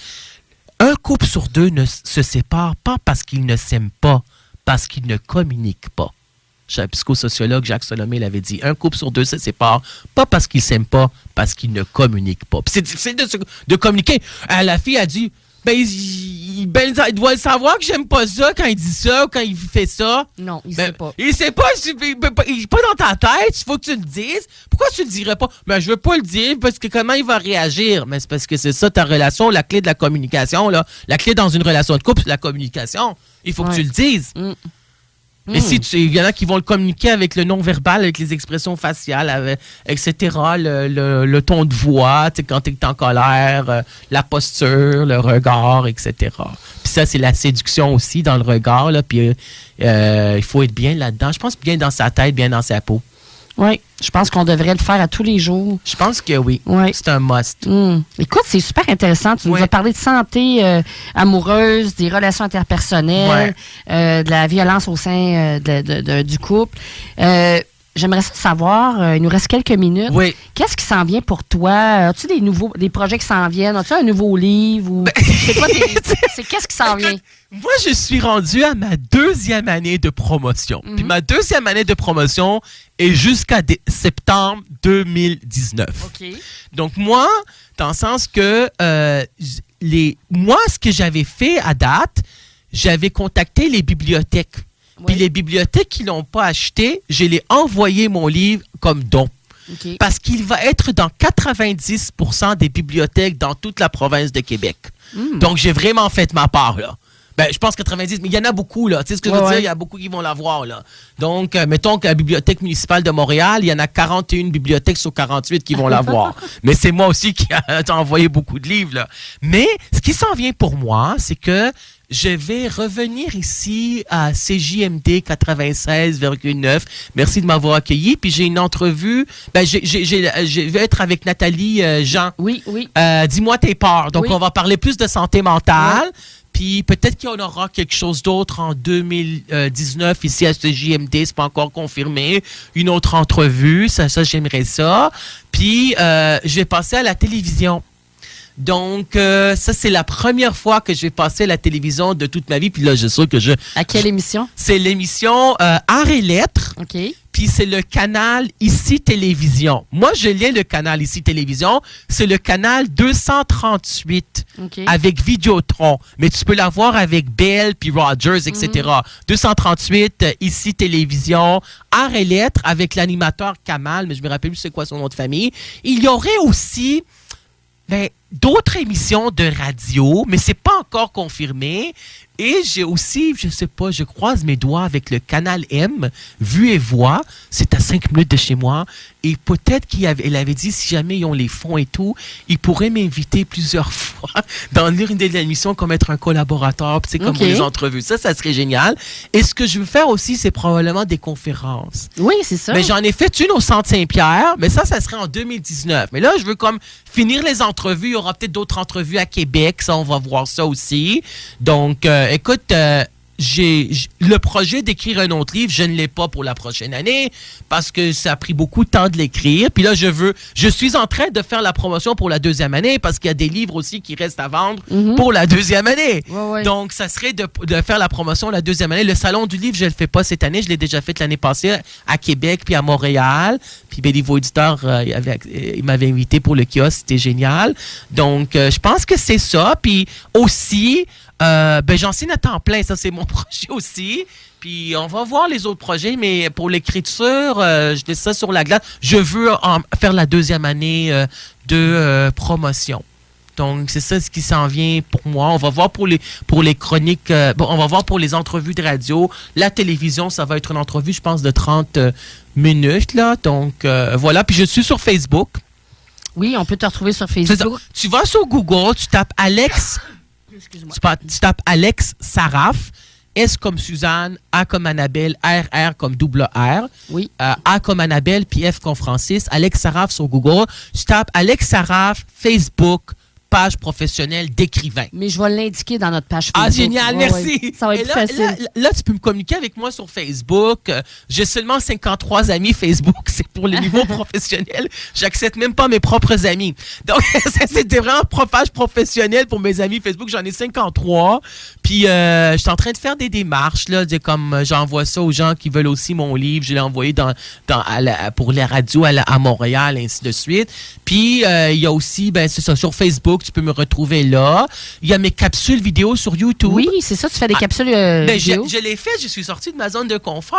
Un couple sur 2 ne se sépare pas parce qu'il ne s'aime pas, parce qu'il ne communique pas. Le psychosociologue Jacques Salomé l'avait dit. Un couple sur 2 se sépare pas parce qu'il ne s'aime pas, parce qu'il ne communique pas. Puis c'est difficile de communiquer. La fille a dit... il doit le savoir que j'aime pas ça quand il dit ça ou quand il fait ça.
Non, il sait pas.
Il sait pas, il est pas dans ta tête, il faut que tu le dises. Pourquoi tu le dirais pas? Ben, je veux pas le dire parce que comment il va réagir? Mais c'est parce que c'est ça ta relation, la clé de la communication, là. La cllé dans une relation de couple, c'est la communication. Il faut que tu le dises. Et si il y en a qui vont le communiquer avec le non-verbal, avec les expressions faciales, etc., le ton de voix, quand tu es en colère, la posture, le regard, etc. Puis ça, c'est la séduction aussi dans le regard. Là, puis il faut être bien là-dedans. Je pense bien dans sa tête, bien dans sa peau.
Oui, je pense qu'on devrait le faire à tous les jours.
Je pense que oui.
Ouais.
C'est un must.
Écoute, c'est super intéressant. Tu nous
Ouais.
as parlé de santé amoureuse, des relations interpersonnelles, de la violence au sein du couple. J'aimerais ça savoir, il nous reste quelques minutes.
Oui.
Qu'est-ce qui s'en vient pour toi? As-tu des projets qui s'en viennent? As-tu un nouveau livre? Ou... qu'est-ce qui s'en vient?
Moi, je suis rendu à ma 2e année de promotion. Puis ma 2e année de promotion est jusqu'à septembre 2019.
OK.
Donc, moi, dans le sens que moi, ce que j'avais fait à date, j'avais contacté les bibliothèques. Puis les bibliothèques qui ne l'ont pas acheté, je les ai envoyé mon livre comme don.
Okay.
Parce qu'il va être dans 90% des bibliothèques dans toute la province de Québec. Donc, j'ai vraiment fait ma part, là. Ben, je pense 90, mais il y en a beaucoup, là. Tu sais ce que je veux dire? Il y a beaucoup qui vont l'avoir, là. Donc, mettons que la Bibliothèque municipale de Montréal, il y en a 41 bibliothèques sur 48 qui vont l'avoir. Mais c'est moi aussi qui ai envoyé beaucoup de livres, là. Mais ce qui s'en vient pour moi, c'est que je vais revenir ici à CJMD 96,9. Merci de m'avoir accueilli. Puis j'ai une entrevue. Ben, je vais être avec Nathalie Jean.
Oui, oui.
Dis-moi tes peurs. Donc, on va parler plus de santé mentale.
Oui.
Puis peut-être qu'il y en aura quelque chose d'autre en 2019 ici à CJMD. C'est pas encore confirmé. Une autre entrevue. Ça j'aimerais ça. Puis je vais passer à la télévision. Donc, ça, c'est la première fois que je vais passer à la télévision de toute ma vie. Puis là, je sais que
À quelle émission?
C'est l'émission Arts et Lettres.
OK.
Puis c'est le canal Ici Télévision. Moi, je lis le canal Ici Télévision. C'est le canal 238 avec Vidéotron. Mais tu peux l'avoir avec Bell puis Rogers, etc. 238, Ici Télévision, Arts et Lettres avec l'animateur Kamal, mais je me rappelle plus c'est quoi son nom de famille. Il y aurait aussi... d'autres émissions de radio, mais c'est pas encore confirmé. Et j'ai aussi, je sais pas, je croise mes doigts avec le Canal M, Vue et Voix. C'est à 5 minutes de chez moi. Et peut-être qu'elle avait dit, si jamais ils ont les fonds et tout, ils pourraient m'inviter plusieurs fois dans l'une des émissions comme être un collaborateur, puis c'est comme pour les entrevues. Ça serait génial. Et ce que je veux faire aussi, c'est probablement des conférences.
Oui, c'est ça.
Mais j'en ai fait une au Centre Saint-Pierre, mais ça serait en 2019. Mais là, je veux comme finir les entrevues. Il y aura peut-être d'autres entrevues à Québec. Ça, on va voir ça aussi. Donc, écoute, le projet d'écrire un autre livre, je ne l'ai pas pour la prochaine année parce que ça a pris beaucoup de temps de l'écrire. Puis là, je suis en train de faire la promotion pour la 2e année parce qu'il y a des livres aussi qui restent à vendre pour la 2e année.
Ouais.
Donc, ça serait de faire la promotion la 2e année. Le Salon du livre, je ne le fais pas cette année. Je l'ai déjà fait l'année passée à Québec puis à Montréal. Puis Béliveau Éditeur, il m'avait invité pour le kiosque. C'était génial. Donc, je pense que c'est ça. Puis aussi... j'enseigne à temps plein, ça c'est mon projet aussi. Puis on va voir les autres projets, mais pour l'écriture, je laisse ça sur la glace. Je veux faire la 2e année de promotion. Donc c'est ça ce qui s'en vient pour moi. On va voir pour les chroniques, on va voir pour les entrevues de radio. La télévision, ça va être une entrevue, je pense, de 30 minutes là. Donc voilà. Puis je suis sur Facebook.
Oui, on peut te retrouver sur Facebook.
Tu vas sur Google, tu tapes Alex. Tu tapes Alex Saraf, S comme Suzanne, A comme Annabelle, R comme double R.
Oui.
A comme Annabelle, puis F comme Francis. Alex Saraf sur Google. Tu tapes Alex Saraf, Facebook, page professionnelle d'écrivain.
Mais je vais l'indiquer dans notre page Facebook.
Ah, génial, merci.
Ouais. Ça va être plus facile.
Là, tu peux me communiquer avec moi sur Facebook. J'ai seulement 53 amis Facebook. C'est pour le niveau professionnel. J'accepte même pas mes propres amis. Donc, c'était vraiment page professionnelle pour mes amis Facebook. J'en ai 53. Puis, je suis en train de faire des démarches. Là, comme j'envoie ça aux gens qui veulent aussi mon livre. Je l'ai envoyé pour la radio à Montréal, ainsi de suite. Puis, il y a aussi, c'est ça, sur Facebook. Tu peux me retrouver là. Il y a mes capsules vidéo sur YouTube.
Oui, c'est ça, tu fais des capsules vidéo.
Je l'ai fait, je suis sorti de ma zone de confort.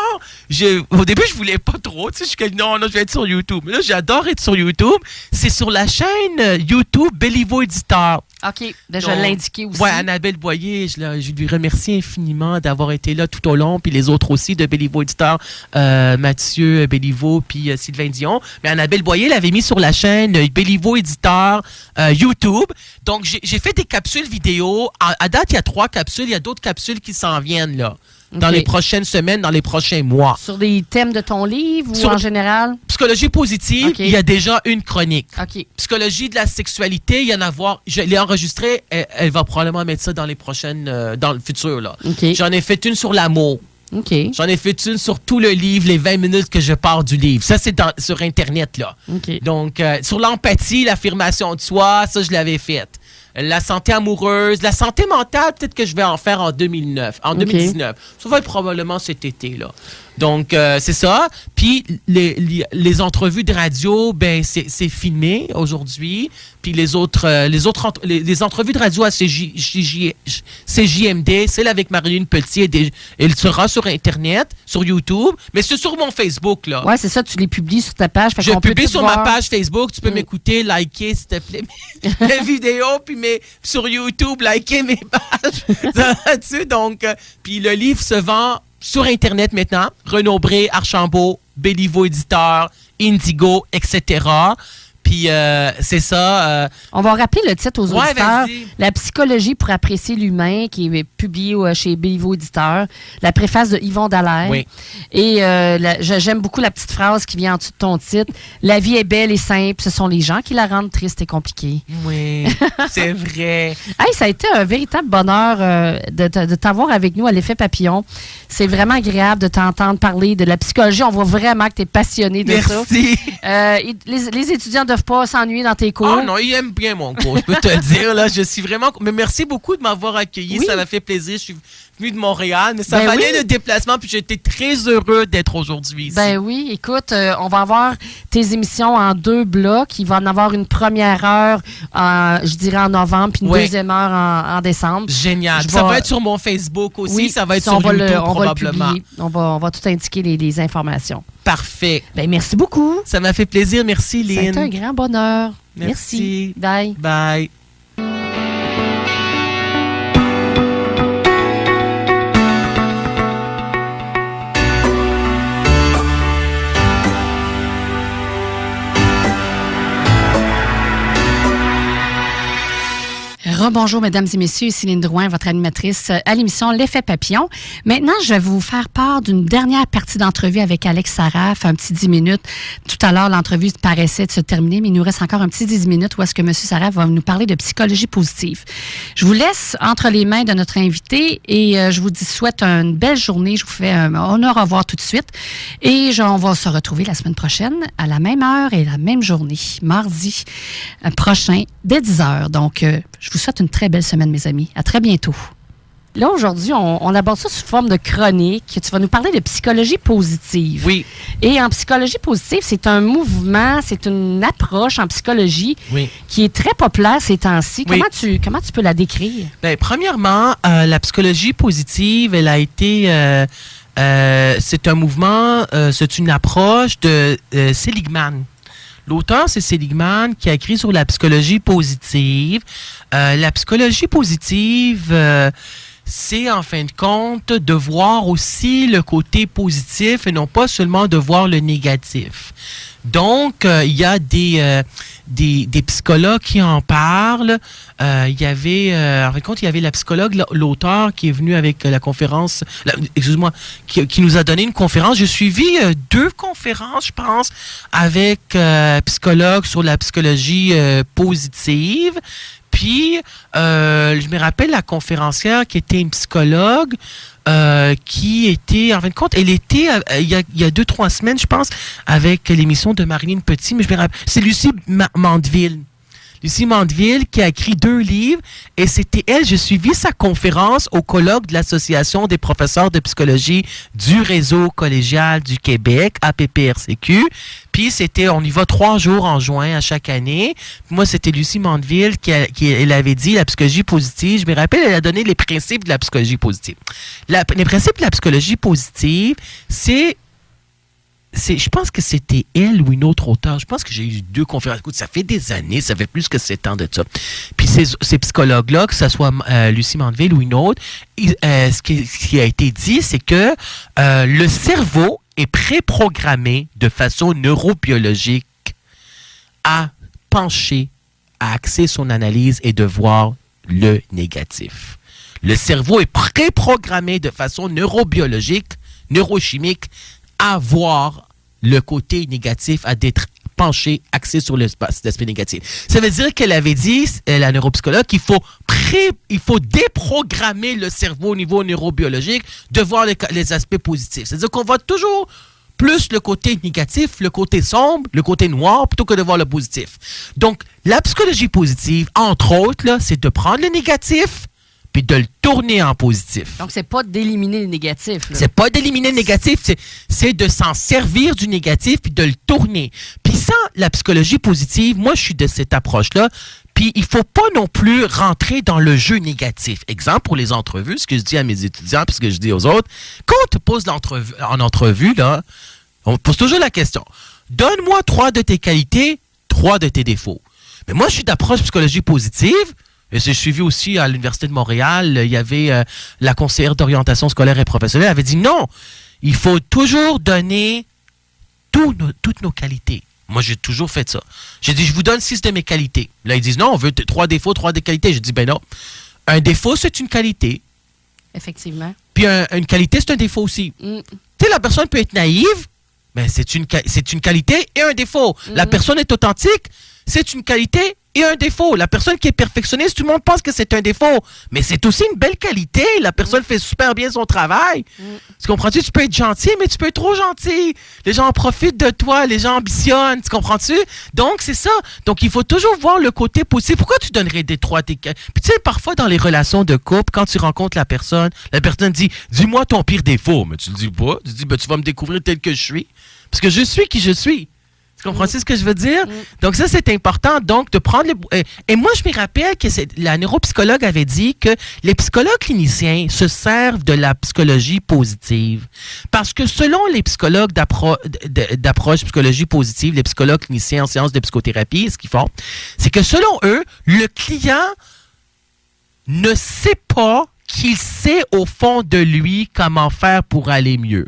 Au début, je voulais pas trop. Tu sais, je suis comme, non, je vais être sur YouTube. Mais là, j'adore être sur YouTube. C'est sur la chaîne YouTube Béliveau Éditeur.
OK, je l'ai indiqué aussi.
Oui, Annabelle Boyer, je lui remercie infiniment d'avoir été là tout au long, puis les autres aussi de Béliveau Éditeur, Mathieu Béliveau, puis Sylvain Dion. Mais Annabelle Boyer l'avait mis sur la chaîne Béliveau Éditeur YouTube. Donc, j'ai fait des capsules vidéo. À date, il y a 3 capsules. Il y a d'autres capsules qui s'en viennent, là. dans
OK.
les prochaines semaines, dans les prochains mois.
Sur des thèmes de ton livre ou en général?
Psychologie positive,
OK.
il y a déjà une chronique.
OK.
Psychologie de la sexualité, il y en a à voir. Je l'ai enregistrée, elle va probablement mettre ça dans les prochaines, dans le futur, là.
OK.
J'en ai fait une sur l'amour.
OK.
J'en ai fait une sur tout le livre, les 20 minutes que je pars du livre. Ça, c'est sur Internet, là.
OK.
Donc, sur l'empathie, l'affirmation de soi, ça, je l'avais faite. La santé amoureuse, la santé mentale, peut-être que je vais en faire en 2019. Ça va être probablement cet été, là. Donc, c'est ça. Puis, les entrevues de radio, ben c'est filmé aujourd'hui. Puis, les entrevues de radio à CJMD, celle avec Marilyn Petit, elle sera sur Internet, sur YouTube, mais c'est sur mon Facebook, là.
Ouais, c'est ça, tu les publies sur ta page. Fait
Je
qu'on peut
publie
tout
sur
voir.
ma page Facebook. Tu peux m'écouter, liker, s'il te plaît, mes vidéos. Puis sur YouTube, liker mes pages là-dessus. Donc, puis le livre se vend sur Internet maintenant. Renaud Bré, Archambault, Béliveau Éditeur, Indigo, etc. Puis c'est ça.
On va rappeler le titre aux
Ouais,
auditeurs.
vas-y.
La psychologie pour apprécier l'humain, qui est publié chez Béliveau Éditeur. La préface de Yvon Dallaire.
Oui.
Et j'aime beaucoup la petite phrase qui vient en dessous de ton titre. La vie est belle et simple. Ce sont les gens qui la rendent triste et compliquée.
Oui, c'est vrai.
Hey, ça a été un véritable bonheur de t'avoir avec nous à l'effet papillon. C'est vraiment agréable de t'entendre parler de la psychologie. On voit vraiment que tu es passionné de ça.
Merci.
Les étudiants ne doivent pas s'ennuyer dans tes cours.
Oh non, il aime bien mon cours, je peux te le dire. Là, je suis vraiment... Mais merci beaucoup de m'avoir accueilli.
Oui.
Ça m'a fait plaisir. Je suis venu de Montréal, mais ça
Ben
valait
oui.
le déplacement. Puis j'étais très heureux d'être aujourd'hui ici.
Ben oui, écoute, on va avoir tes émissions en 2 blocs. Il va en avoir une première heure, je dirais en novembre, puis une
Ouais.
deuxième heure en décembre.
Génial.
Je
Ça
vais-
va être sur mon Facebook aussi.
Oui,
ça va être
ça,
sur
on va
YouTube
on va le
probablement.
publier. On va tout indiquer les informations.
Parfait.
Ben merci beaucoup.
Ça m'a fait plaisir. Merci,
Ça a été un
Lynn.
grand bonheur.
Merci.
Bye.
Bye.
Rebonjour, mesdames et messieurs, Céline Drouin, votre animatrice à l'émission L'Effet Papillon. Maintenant, je vais vous faire part d'une dernière partie d'entrevue avec Alex Saraf, un petit 10 minutes. Tout à l'heure, l'entrevue paraissait de se terminer, mais il nous reste encore un petit 10 minutes où est-ce que M. Saraf va nous parler de psychologie positive. Je vous laisse entre les mains de notre invité et je vous souhaite une belle journée. Je vous fais un honneur au revoir tout de suite. Et on va se retrouver la semaine prochaine à la même heure et la même journée, mardi prochain, dès 10 heures. Donc, je vous souhaite une très belle semaine, mes amis. À très bientôt. Là, aujourd'hui, on aborde ça sous forme de chronique. Tu vas nous parler de psychologie positive.
Oui.
Et en psychologie positive, c'est un mouvement, c'est une approche en psychologie
Oui.
qui est très populaire ces temps-ci.
Oui.
Comment tu peux la décrire?
Ben, premièrement, la psychologie positive, elle a été... c'est un mouvement, c'est une approche de Seligman. L'auteur, c'est Seligman qui a écrit sur la psychologie positive. La psychologie positive, c'est en fin de compte de voir aussi le côté positif et non pas seulement de voir le négatif. Donc, il y a des psychologues qui en parlent. Il y avait, en fin de compte, il y avait la psychologue, l'auteur qui est venu avec la conférence, qui nous a donné une conférence. J'ai suivi 2 conférences, je pense, avec psychologues sur la psychologie positive. Puis, je me rappelle la conférencière qui était une psychologue qui était, en fin de compte, elle était, il y a 2-3 semaines, je pense, avec l'émission de Marilyn Petit, mais je me rappelle, c'est Lucie Mandeville. Lucie Mandeville qui a écrit 2 livres et c'était elle, j'ai suivi sa conférence au colloque de l'Association des professeurs de psychologie du réseau collégial du Québec, APPRCQ. Puis on y va 3 jours en juin à chaque année. Puis moi, c'était Lucie Mandeville elle avait dit la psychologie positive. Je me rappelle, elle a donné les principes de la psychologie positive. Les principes de la psychologie positive, je pense que c'était elle ou une autre auteure. Je pense que j'ai eu 2 conférences. Écoute, ça fait des années, ça fait plus que 7 ans de ça. Puis ces psychologues-là, que ce soit Lucie Mandeville ou une autre, ce qui a été dit, c'est que le cerveau est préprogrammé de façon neurobiologique à pencher, à axer son analyse et de voir le négatif. Le cerveau est préprogrammé de façon neurobiologique, neurochimique, à voir le côté négatif, à d'être penché, axé sur l'aspect négatif. Ça veut dire qu'elle avait dit, la neuropsychologue, qu'il faut déprogrammer le cerveau au niveau neurobiologique de voir les aspects positifs. C'est-à-dire qu'on voit toujours plus le côté négatif, le côté sombre, le côté noir, plutôt que de voir le positif. Donc, la psychologie positive, entre autres, là, c'est de prendre le négatif puis de le tourner en positif.
Donc, c'est pas d'éliminer le négatif. Là.
C'est pas d'éliminer le négatif, c'est de s'en servir du négatif puis de le tourner. Puis sans la psychologie positive, moi, je suis de cette approche-là. Puis il faut pas non plus rentrer dans le jeu négatif. Exemple, pour les entrevues, ce que je dis à mes étudiants puis ce que je dis aux autres, quand on te pose en entrevue, là, on pose toujours la question. Donne-moi 3 de tes qualités, 3 de tes défauts. Mais moi, je suis d'approche psychologie positive. Et j'ai suivi aussi à l'Université de Montréal, il y avait la conseillère d'orientation scolaire et professionnelle, elle avait dit non, il faut toujours donner toutes nos qualités. Moi, j'ai toujours fait ça. J'ai dit, je vous donne 6 de mes qualités. Là, ils disent non, on veut 3 défauts, 3 des qualités. Je dis, ben non. Un défaut, c'est une qualité.
Effectivement.
Puis une qualité, c'est un défaut aussi. Tu sais, la personne peut être naïve, mais c'est une qualité et un défaut. La personne est authentique, c'est une qualité et un défaut. La personne qui est perfectionniste, tout le monde pense que c'est un défaut. Mais c'est aussi une belle qualité. La personne fait super bien son travail. Tu comprends-tu? Tu peux être gentil, mais tu peux être trop gentil. Les gens en profitent de toi. Les gens ambitionnent. Tu comprends-tu? Donc, c'est ça. Donc, il faut toujours voir le côté positif. Pourquoi tu donnerais des 3 Puis, tu sais, parfois, dans les relations de couple, quand tu rencontres la personne dit, dis-moi ton pire défaut. Mais tu le dis pas. Tu dis, ben, tu vas me découvrir tel que je suis. Parce que je suis qui je suis. Tu comprends-tu ce que je veux dire? Donc, ça, c'est important. Donc, de prendre et moi, je me rappelle que la neuropsychologue avait dit que les psychologues cliniciens se servent de la psychologie positive. Parce que selon les psychologues d'approche psychologie positive, les psychologues cliniciens en séance de psychothérapie, ce qu'ils font, c'est que selon eux, le client ne sait pas qu'il sait au fond de lui comment faire pour aller mieux.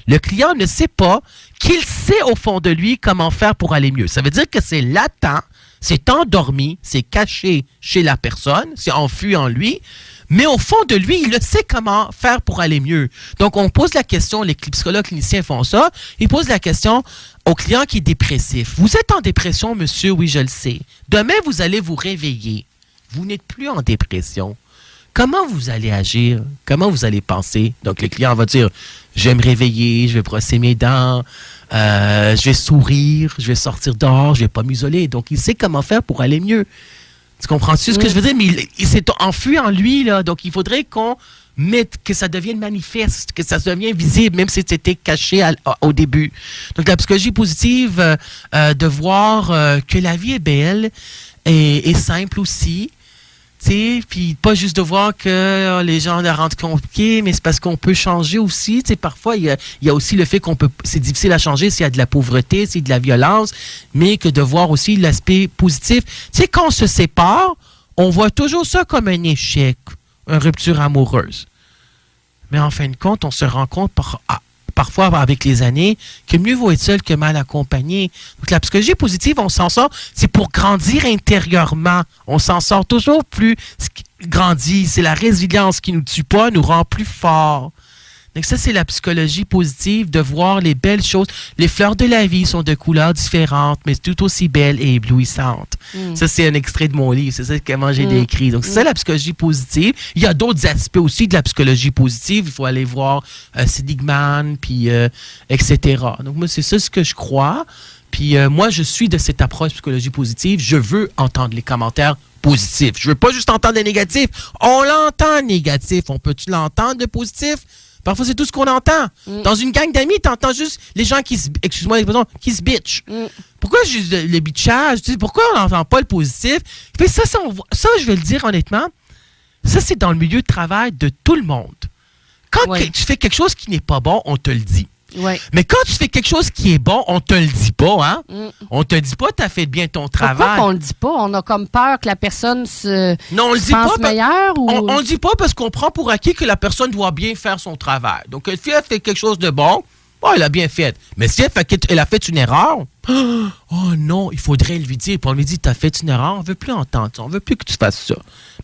Le client ne sait pas qu'il sait au fond de lui comment faire pour aller mieux. Ça veut dire que c'est latent, c'est endormi, c'est caché chez la personne, c'est enfui en lui, mais au fond de lui, il le sait comment faire pour aller mieux. Donc, on pose la question, les psychologues cliniciens font ça, ils posent la question au client qui est dépressif. Vous êtes en dépression, monsieur? Oui, je le sais. Demain, vous allez vous réveiller. Vous n'êtes plus en dépression. Comment vous allez agir? Comment vous allez penser? Donc, le client va dire, je vais me réveiller, je vais brosser mes dents, je vais sourire, je vais sortir dehors, je ne vais pas m'isoler. Donc, il sait comment faire pour aller mieux. Tu comprends-tu ce que je veux dire? Mais il s'est enfui en lui, là. Donc, il faudrait qu'on mette, que ça devienne manifeste, que ça devienne visible, même si c'était caché au début. Donc, la psychologie positive, de voir que la vie est belle et simple aussi. Puis pas juste de voir que les gens la rendent compliquée, mais c'est parce qu'on peut changer aussi. Parfois, il y a aussi le fait c'est difficile à changer s'il y a de la pauvreté, s'il y a de la violence, mais que de voir aussi l'aspect positif. Quand on se sépare, on voit toujours ça comme un échec, une rupture amoureuse. Mais en fin de compte, on se rend compte parfois avec les années, que mieux vaut être seul que mal accompagné. Donc, la psychologie positive, on s'en sort, c'est pour grandir intérieurement. On s'en sort toujours plus grandi. C'est la résilience qui nous tue pas, nous rend plus forts. Donc, ça, c'est la psychologie positive, de voir les belles choses. Les fleurs de la vie sont de couleurs différentes, mais tout aussi belles et éblouissantes. Ça, c'est un extrait de mon livre. C'est ça comment j'ai décrit. Donc, c'est ça, la psychologie positive. Il y a d'autres aspects aussi de la psychologie positive. Il faut aller voir Seligman, puis etc. Donc, moi, c'est ça ce que je crois. Puis, moi, je suis de cette approche psychologie positive. Je veux entendre les commentaires positifs. Je veux pas juste entendre des négatifs. On l'entend négatif. On peut-tu l'entendre de positif? Parfois, c'est tout ce qu'on entend. Dans une gang d'amis, tu entends juste les gens qui se bitchent. Pourquoi juste le bitchage? Pourquoi on n'entend pas le positif? Puis ça, je vais le dire honnêtement, ça, c'est dans le milieu de travail de tout le monde. Quand tu fais quelque chose qui n'est pas bon, on te le dit.
Ouais.
Mais quand tu fais quelque chose qui est bon, on te le dit pas, hein? On te dit pas, tu as fait bien ton travail.
Pourquoi qu'on le dit pas? On a comme peur que la personne se
pense
meilleure? Ou...
On le dit pas parce qu'on prend pour acquis que la personne doit bien faire son travail. Donc, si elle fait quelque chose de bon, elle a bien fait. Mais si elle a fait une erreur, Oh non, il faudrait lui dire. Puis on lui dit, t'as fait une erreur, on veut plus entendre ça, on veut plus que tu fasses ça.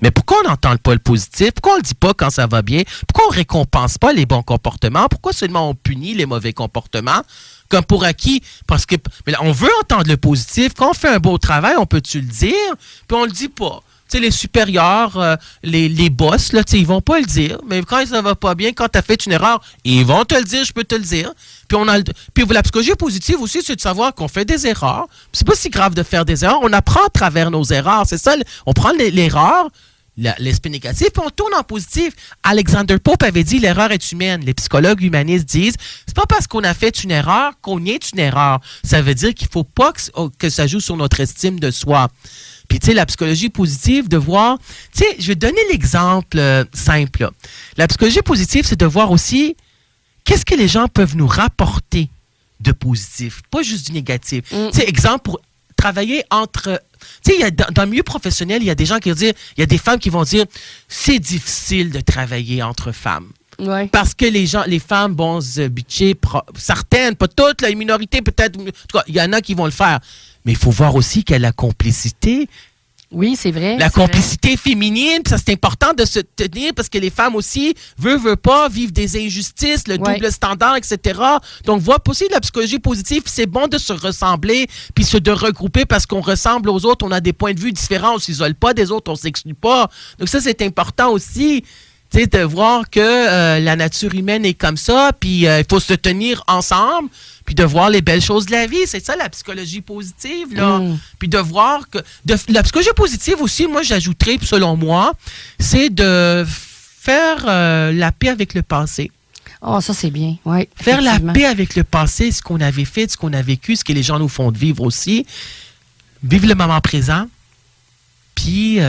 Mais pourquoi on n'entend pas le positif? Pourquoi on le dit pas quand ça va bien? Pourquoi on récompense pas les bons comportements? Pourquoi seulement on punit les mauvais comportements? Comme pour acquis, parce que mais là, on veut entendre le positif. Quand on fait un beau travail, on peut-tu le dire? Puis on le dit pas. Tu sais, les supérieurs, les boss, là, tu sais, ils vont pas le dire. Mais quand ça va pas bien, quand tu as fait une erreur, ils vont te le dire, je peux te le dire. Puis la psychologie positive aussi, c'est de savoir qu'on fait des erreurs. C'est pas si grave de faire des erreurs. On apprend à travers nos erreurs. C'est ça, on prend l'erreur, l'aspect négatif, puis on tourne en positif. Alexander Pope avait dit l'erreur est humaine. Les psychologues humanistes disent c'est pas parce qu'on a fait une erreur qu'on est une erreur. Ça veut dire qu'il faut pas que ça joue sur notre estime de soi. Puis, tu sais, la psychologie positive, de voir... Tu sais, je vais donner l'exemple simple. Là. La psychologie positive, c'est de voir aussi qu'est-ce que les gens peuvent nous rapporter de positif, pas juste du négatif. Tu sais, exemple, pour travailler entre... Tu sais, dans le milieu professionnel, il y a des gens qui vont dire... Il y a des femmes qui vont dire c'est difficile de travailler entre femmes.
Ouais.
Parce que les femmes vont se bitcher, certaines, pas toutes, la minorité peut-être, en tout cas, il y en a qui vont le faire. Mais il faut voir aussi qu'il y a la complicité.
Oui, c'est vrai.
La complicité féminine, ça c'est important de se tenir parce que les femmes aussi veulent pas vivre des injustices, le double standard, etc. Donc, voir aussi de la psychologie positive, c'est bon de se ressembler puis de regrouper parce qu'on ressemble aux autres, on a des points de vue différents, on s'isole pas des autres, on s'exclut pas. Donc, ça, c'est important aussi. Tu sais, de voir que la nature humaine est comme ça, puis il faut se tenir ensemble, puis de voir les belles choses de la vie. C'est ça, la psychologie positive, là. Puis de voir que... la psychologie positive aussi, moi, j'ajouterais, selon moi, c'est de faire la paix avec le passé.
Oh, ça, c'est bien, oui.
Faire la paix avec le passé, ce qu'on avait fait, ce qu'on a vécu, ce que les gens nous font vivre aussi. Vivre le moment présent. Puis,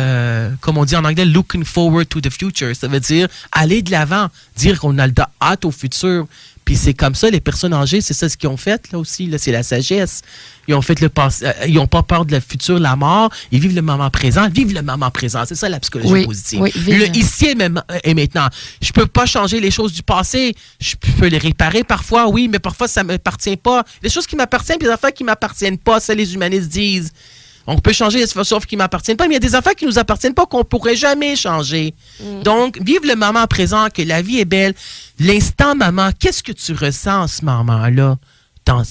comme on dit en anglais, looking forward to the future. Ça veut dire aller de l'avant, dire qu'on a hâte au futur. Puis c'est comme ça, les personnes âgées, c'est ça ce qu'ils ont fait, là aussi. Là, c'est la sagesse. Ils ont fait le passé, ils n'ont pas peur de le futur, la mort. Ils vivent le moment présent. Vivent le moment présent. C'est ça la psychologie positive.
Oui,
le ici et maintenant. Je peux pas changer les choses du passé. Je peux les réparer parfois, oui, mais parfois ça m'appartient pas. Les choses qui m'appartiennent, puis les affaires qui m'appartiennent pas, ça les humanistes disent. On peut changer les philosophes qui ne m'appartiennent pas, mais il y a des affaires qui ne nous appartiennent pas qu'on ne pourrait jamais changer. Donc, vive le moment présent, que la vie est belle. L'instant maman, qu'est-ce que tu ressens en ce moment-là? Dans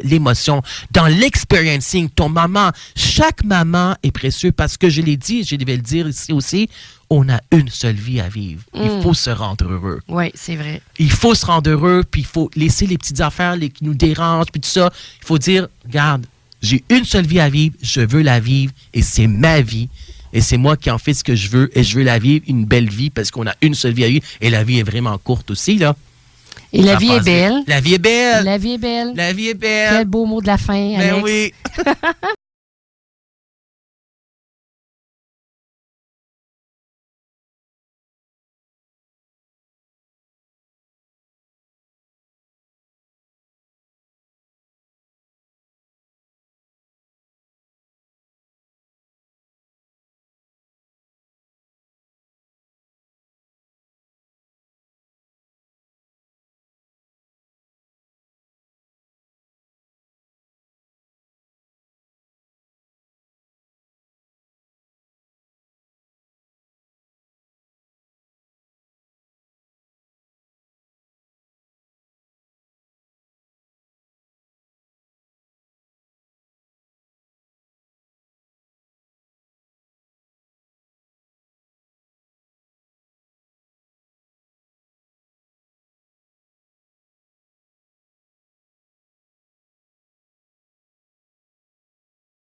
l'émotion, dans l'experiencing, ton maman. Chaque maman est précieux parce que je l'ai dit, je vais le dire ici aussi, on a une seule vie à vivre. Il faut se rendre heureux.
Oui, c'est vrai.
Il faut se rendre heureux, puis il faut laisser les petites affaires qui nous dérangent, puis tout ça. Il faut dire, regarde, j'ai une seule vie à vivre, je veux la vivre et c'est ma vie. Et c'est moi qui en fais ce que je veux et je veux la vivre, une belle vie parce qu'on a une seule vie à vivre et la vie est vraiment courte aussi, là.
Et la vie est belle.
La vie est belle.
La vie est belle.
La vie est belle.
Quel beau mot de la fin, Alex.
Ben oui.